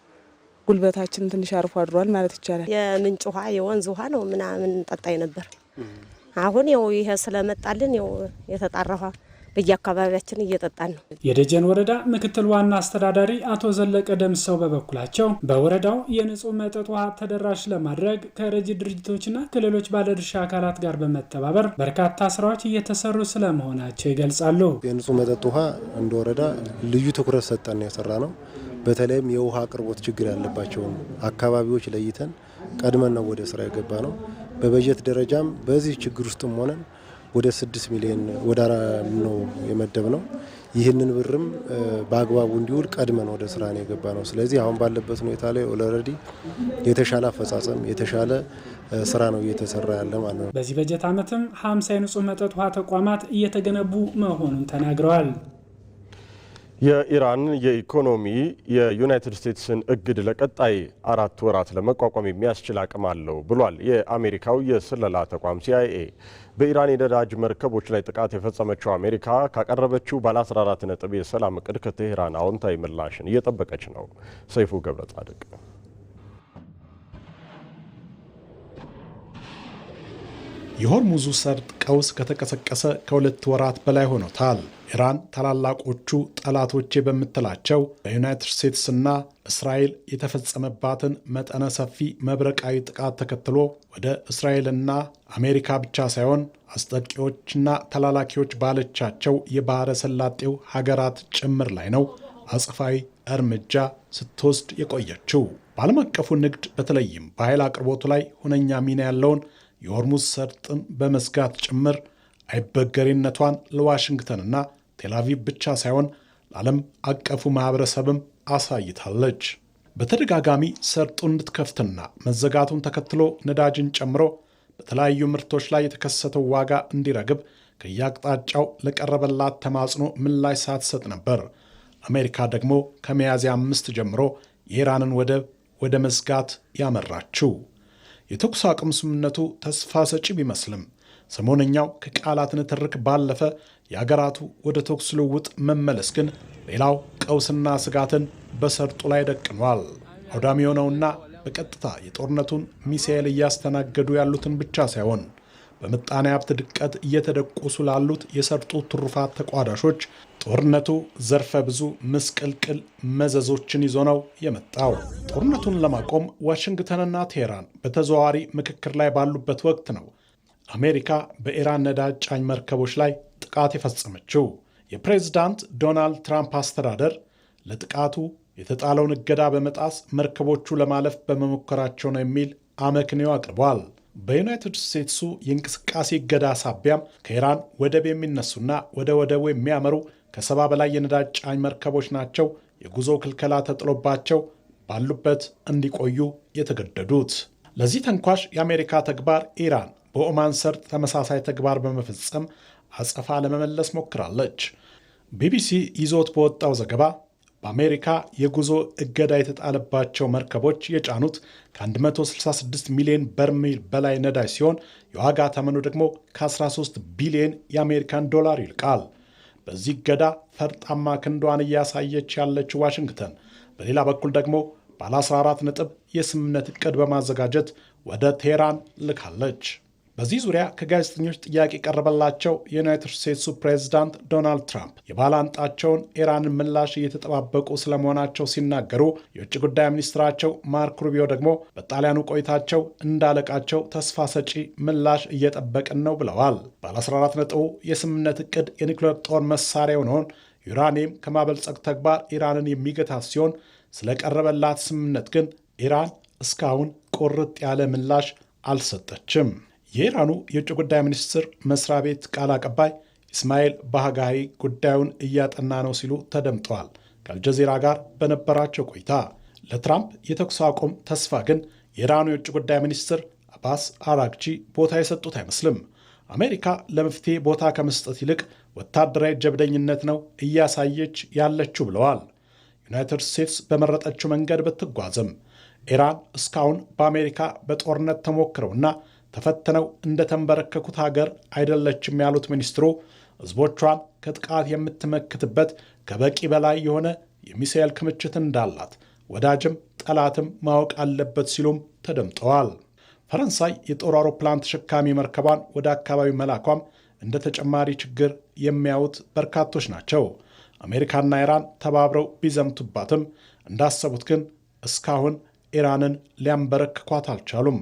ጉልበታችን ትንሽ አርፎ አድሯል ማለት ይቻላል። የምንጭ ውሃ የወንዝ ውሃ ነው ምናምን ጠጣይ ነበር። አሁን ያው ይሄ ስለመጣልን ያው የተጣራ ውሃ በየአካባቢያችን እየጠጣን ነው። የደጀን ወረዳ ምክትል ዋና አስተዳዳሪ አቶ ዘለቀ ደምሰው በበኩላቸው በወረዳው የንጹህ መጠጥ ውሃ ተደራሽ ለማድረግ ከረጂ ድርጅቶችና ከሌሎች ባለድርሻ አካላት ጋር በመተባበር በርካታ ስራዎች እየተሰሩ ስለመሆናቸው ይገልጻሉ። የንጹህ መጠጥ ውሃ እንደ ወረዳ ልዩ ትኩረት ሰጠን የሰራ ነው። በተለይም የውሃ አቅርቦት ችግር ያለባቸውን አካባቢዎች ለይተን ቀድመን ነው ወደ ስራ የገባ ነው። በበጀት ደረጃም በዚህ ችግር ውስጥም ሆነን ወደ 6 ሚሊዮን ወደ ነው የመደብ ነው። ይህንን ብርም በአግባቡ እንዲውል ቀድመን ወደ ስራ ነው የገባ ነው። ስለዚህ አሁን ባለበት ሁኔታ ላይ ኦልሬዲ የተሻለ አፈጻጸም የተሻለ ስራ ነው እየተሰራ ያለ ማለት ነው። በዚህ በጀት ዓመትም 50 የንጹህ መጠጥ ውሃ ተቋማት እየተገነቡ መሆኑን ተናግረዋል። የኢራን የኢኮኖሚ የዩናይትድ ስቴትስን እግድ ለቀጣይ 4 ወራት ለመቋቋም የሚያስችል አቅም አለው ብሏል የአሜሪካው የስለላ ተቋም CIA። በኢራን የነዳጅ መርከቦች ላይ ጥቃት የፈጸመችው አሜሪካ ካቀረበችው ባለ 14 ነጥብ የሰላም እቅድ ከቴህራን አዎንታዊ ምላሽን እየጠበቀች ነው። ሰይፉ ገብረ ጻድቅ የሆርሙዙ ሰርጥ ቀውስ ከተቀሰቀሰ ከ2 ወራት በላይ ሆኖታል። ኢራን ታላላቆቹ ጠላቶቼ በምትላቸው በዩናይትድ ስቴትስና እስራኤል የተፈጸመባትን መጠነ ሰፊ መብረቃዊ ጥቃት ተከትሎ ወደ እስራኤልና አሜሪካ ብቻ ሳይሆን አስጠቂዎችና ተላላኪዎች ባለቻቸው የባህረ ሰላጤው ሀገራት ጭምር ላይ ነው አጸፋዊ እርምጃ ስትወስድ የቆየችው። በዓለም አቀፉ ንግድ በተለይም በኃይል አቅርቦቱ ላይ ሁነኛ ሚና ያለውን የሆርሙዝ ሰርጥን በመስጋት ጭምር አይበገሬነቷን ለዋሽንግተንና ቴልአቪቭ ብቻ ሳይሆን ለዓለም አቀፉ ማህበረሰብም አሳይታለች። በተደጋጋሚ ሰርጡን እንድትከፍትና መዘጋቱን ተከትሎ ነዳጅን ጨምሮ በተለያዩ ምርቶች ላይ የተከሰተው ዋጋ እንዲረግብ ከየአቅጣጫው ለቀረበላት ተማጽኖ ምላሽ ሳትሰጥ ነበር። አሜሪካ ደግሞ ከሚያዝያ 5 ጀምሮ የኢራንን ወደብ ወደ መዝጋት ያመራችው። የተኩስ አቁም ስምምነቱ ተስፋ ሰጪ ቢመስልም ሰሞነኛው ከቃላት ንትርክ ባለፈ የአገራቱ ወደ ተኩስ ልውውጥ መመለስ ግን ሌላው ቀውስና ስጋትን በሰርጡ ላይ ደቅኗል። አውዳሚ የሆነውና በቀጥታ የጦርነቱን ሚሳኤል እያስተናገዱ ያሉትን ብቻ ሳይሆን በምጣኔ ሀብት ድቀት እየተደቆሱ ላሉት የሰርጡ ትሩፋት ተቋዳሾች ጦርነቱ ዘርፈ ብዙ ምስቅልቅል መዘዞችን ይዞ ነው የመጣው። ጦርነቱን ለማቆም ዋሽንግተንና ቴህራን በተዘዋዋሪ ምክክር ላይ ባሉበት ወቅት ነው አሜሪካ በኢራን ነዳጅ ጫኝ መርከቦች ላይ ጥቃት የፈጸመችው። የፕሬዝዳንት ዶናልድ ትራምፕ አስተዳደር ለጥቃቱ የተጣለውን እገዳ በመጣስ መርከቦቹ ለማለፍ በመሞከራቸው ነው የሚል አመክንዮ አቅርቧል። በዩናይትድ ስቴትሱ የእንቅስቃሴ እገዳ ሳቢያም ከኢራን ወደብ የሚነሱና ወደ ወደቡ የሚያመሩ ከ70 በላይ የነዳጅ ጫኝ መርከቦች ናቸው የጉዞ ክልከላ ተጥሎባቸው ባሉበት እንዲቆዩ የተገደዱት። ለዚህ ተንኳሽ የአሜሪካ ተግባር ኢራን በኦማን ሰርጥ ተመሳሳይ ተግባር በመፈጸም አጸፋ ለመመለስ ሞክራለች። ቢቢሲ ይዞት በወጣው ዘገባ በአሜሪካ የጉዞ እገዳ የተጣለባቸው መርከቦች የጫኑት ከ166 ሚሊዮን በርሜል በላይ ነዳጅ ሲሆን የዋጋ ተመኑ ደግሞ ከ13 ቢሊዮን የአሜሪካን ዶላር ይልቃል። በዚህ እገዳ ፈርጣማ ክንዷን እያሳየች ያለችው ዋሽንግተን በሌላ በኩል ደግሞ ባለ 14 ነጥብ የስምምነት ዕቅድ በማዘጋጀት ወደ ቴህራን ልካለች። በዚህ ዙሪያ ከጋዜጠኞች ጥያቄ ቀረበላቸው የዩናይትድ ስቴትሱ ፕሬዝዳንት ዶናልድ ትራምፕ የባላንጣቸውን ኢራንን ምላሽ እየተጠባበቁ ስለመሆናቸው ሲናገሩ፣ የውጭ ጉዳይ ሚኒስትራቸው ማርክ ሩቢዮ ደግሞ በጣሊያኑ ቆይታቸው እንዳለቃቸው ተስፋ ሰጪ ምላሽ እየጠበቅን ነው ብለዋል። ባለ 14 ነጥቡ የስምምነት ዕቅድ የኒውክሌር ጦር መሳሪያ የሆነውን ዩራኒየም ከማበልጸግ ተግባር ኢራንን የሚገታ ሲሆን ስለቀረበላት ስምምነት ግን ኢራን እስካሁን ቁርጥ ያለ ምላሽ አልሰጠችም። የኢራኑ የውጭ ጉዳይ ሚኒስትር መስሪያ ቤት ቃል አቀባይ ኢስማኤል ባሃጋሪ ጉዳዩን እያጠና ነው ሲሉ ተደምጠዋል። ከአልጀዚራ ጋር በነበራቸው ቆይታ ለትራምፕ የተኩስ አቁም ተስፋ ግን የኢራኑ የውጭ ጉዳይ ሚኒስትር አባስ አራግቺ ቦታ የሰጡት አይመስልም። አሜሪካ ለመፍትሄ ቦታ ከመስጠት ይልቅ ወታደራዊ ጀብደኝነት ነው እያሳየች ያለችው ብለዋል። ዩናይትድ ስቴትስ በመረጠችው መንገድ ብትጓዝም ኢራን እስካሁን በአሜሪካ በጦርነት ተሞክረውና ተፈትነው እንደተንበረከኩት ሀገር አይደለችም ያሉት ሚኒስትሩ ሕዝቦቿን ከጥቃት የምትመክትበት ከበቂ በላይ የሆነ የሚሳኤል ክምችት እንዳላት ወዳጅም ጠላትም ማወቅ አለበት ሲሉም ተደምጠዋል። ፈረንሳይ የጦር አውሮፕላን ተሸካሚ መርከቧን ወደ አካባቢው መላኳም እንደ ተጨማሪ ችግር የሚያዩት በርካቶች ናቸው። አሜሪካና ኢራን ተባብረው ቢዘምቱባትም እንዳሰቡት ግን እስካሁን ኢራንን ሊያንበረክኳት አልቻሉም።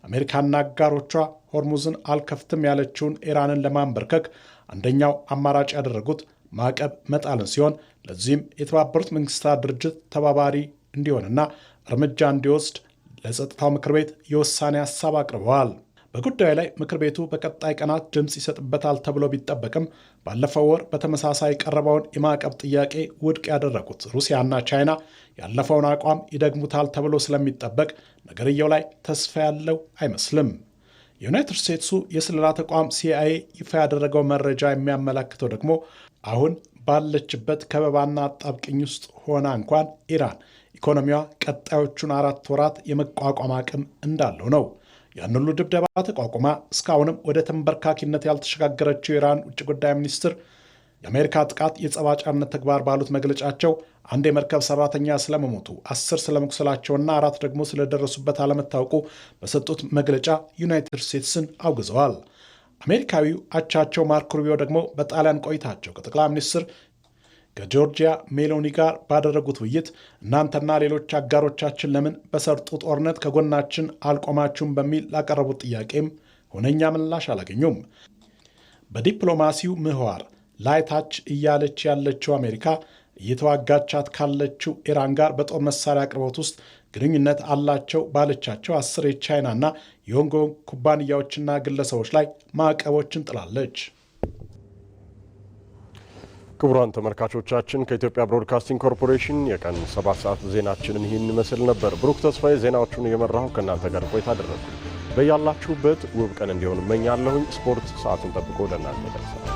አሜሪካና አጋሮቿ ሆርሙዝን አልከፍትም ያለችውን ኢራንን ለማንበርከክ አንደኛው አማራጭ ያደረጉት ማዕቀብ መጣልን ሲሆን ለዚህም የተባበሩት መንግስታት ድርጅት ተባባሪ እንዲሆንና እርምጃ እንዲወስድ ለጸጥታው ምክር ቤት የውሳኔ ሀሳብ አቅርበዋል። በጉዳዩ ላይ ምክር ቤቱ በቀጣይ ቀናት ድምፅ ይሰጥበታል ተብሎ ቢጠበቅም ባለፈው ወር በተመሳሳይ የቀረበውን የማዕቀብ ጥያቄ ውድቅ ያደረጉት ሩሲያና ቻይና ያለፈውን አቋም ይደግሙታል ተብሎ ስለሚጠበቅ ነገርየው ላይ ተስፋ ያለው አይመስልም። የዩናይትድ ስቴትሱ የስለላ ተቋም ሲአይኤ ይፋ ያደረገው መረጃ የሚያመላክተው ደግሞ አሁን ባለችበት ከበባና አጣብቅኝ ውስጥ ሆና እንኳን ኢራን ኢኮኖሚዋ ቀጣዮቹን 4 ወራት የመቋቋም አቅም እንዳለው ነው። ያን ሁሉ ድብደባ ተቋቁማ እስካሁንም ወደ ተንበርካኪነት ያልተሸጋገረችው የኢራን ውጭ ጉዳይ ሚኒስትር የአሜሪካ ጥቃት የጸባጫነት ተግባር ባሉት መግለጫቸው አንድ የመርከብ ሰራተኛ ስለመሞቱ፣ 10 ስለመቁሰላቸውና 4 ደግሞ ስለደረሱበት አለመታወቁ በሰጡት መግለጫ ዩናይትድ ስቴትስን አውግዘዋል። አሜሪካዊው አቻቸው ማርክ ሩቢዮ ደግሞ በጣሊያን ቆይታቸው ከጠቅላይ ሚኒስትር ከጆርጂያ ሜሎኒ ጋር ባደረጉት ውይይት እናንተና ሌሎች አጋሮቻችን ለምን በሰርጡ ጦርነት ከጎናችን አልቆማችሁም በሚል ላቀረቡት ጥያቄም ሁነኛ ምላሽ አላገኙም። በዲፕሎማሲው ምህዋር ላይታች እያለች ያለችው አሜሪካ እየተዋጋቻት ካለችው ኢራን ጋር በጦር መሳሪያ አቅርቦት ውስጥ ግንኙነት አላቸው ባለቻቸው 10 የቻይናና የሆንግ ኮንግ ኩባንያዎችና ግለሰቦች ላይ ማዕቀቦችን ጥላለች። ክቡራን ተመልካቾቻችን ከኢትዮጵያ ብሮድካስቲንግ ኮርፖሬሽን የቀን 7 ሰዓት ዜናችንን ይህን ይመስል ነበር። ብሩክ ተስፋዬ ዜናዎቹን እየመራሁ ከእናንተ ጋር ቆይታ አደረግኩ። በያላችሁበት ውብ ቀን እንዲሆን እመኛለሁኝ። ስፖርት ሰዓቱን ጠብቆ ወደ እናንተ ይደርሳል።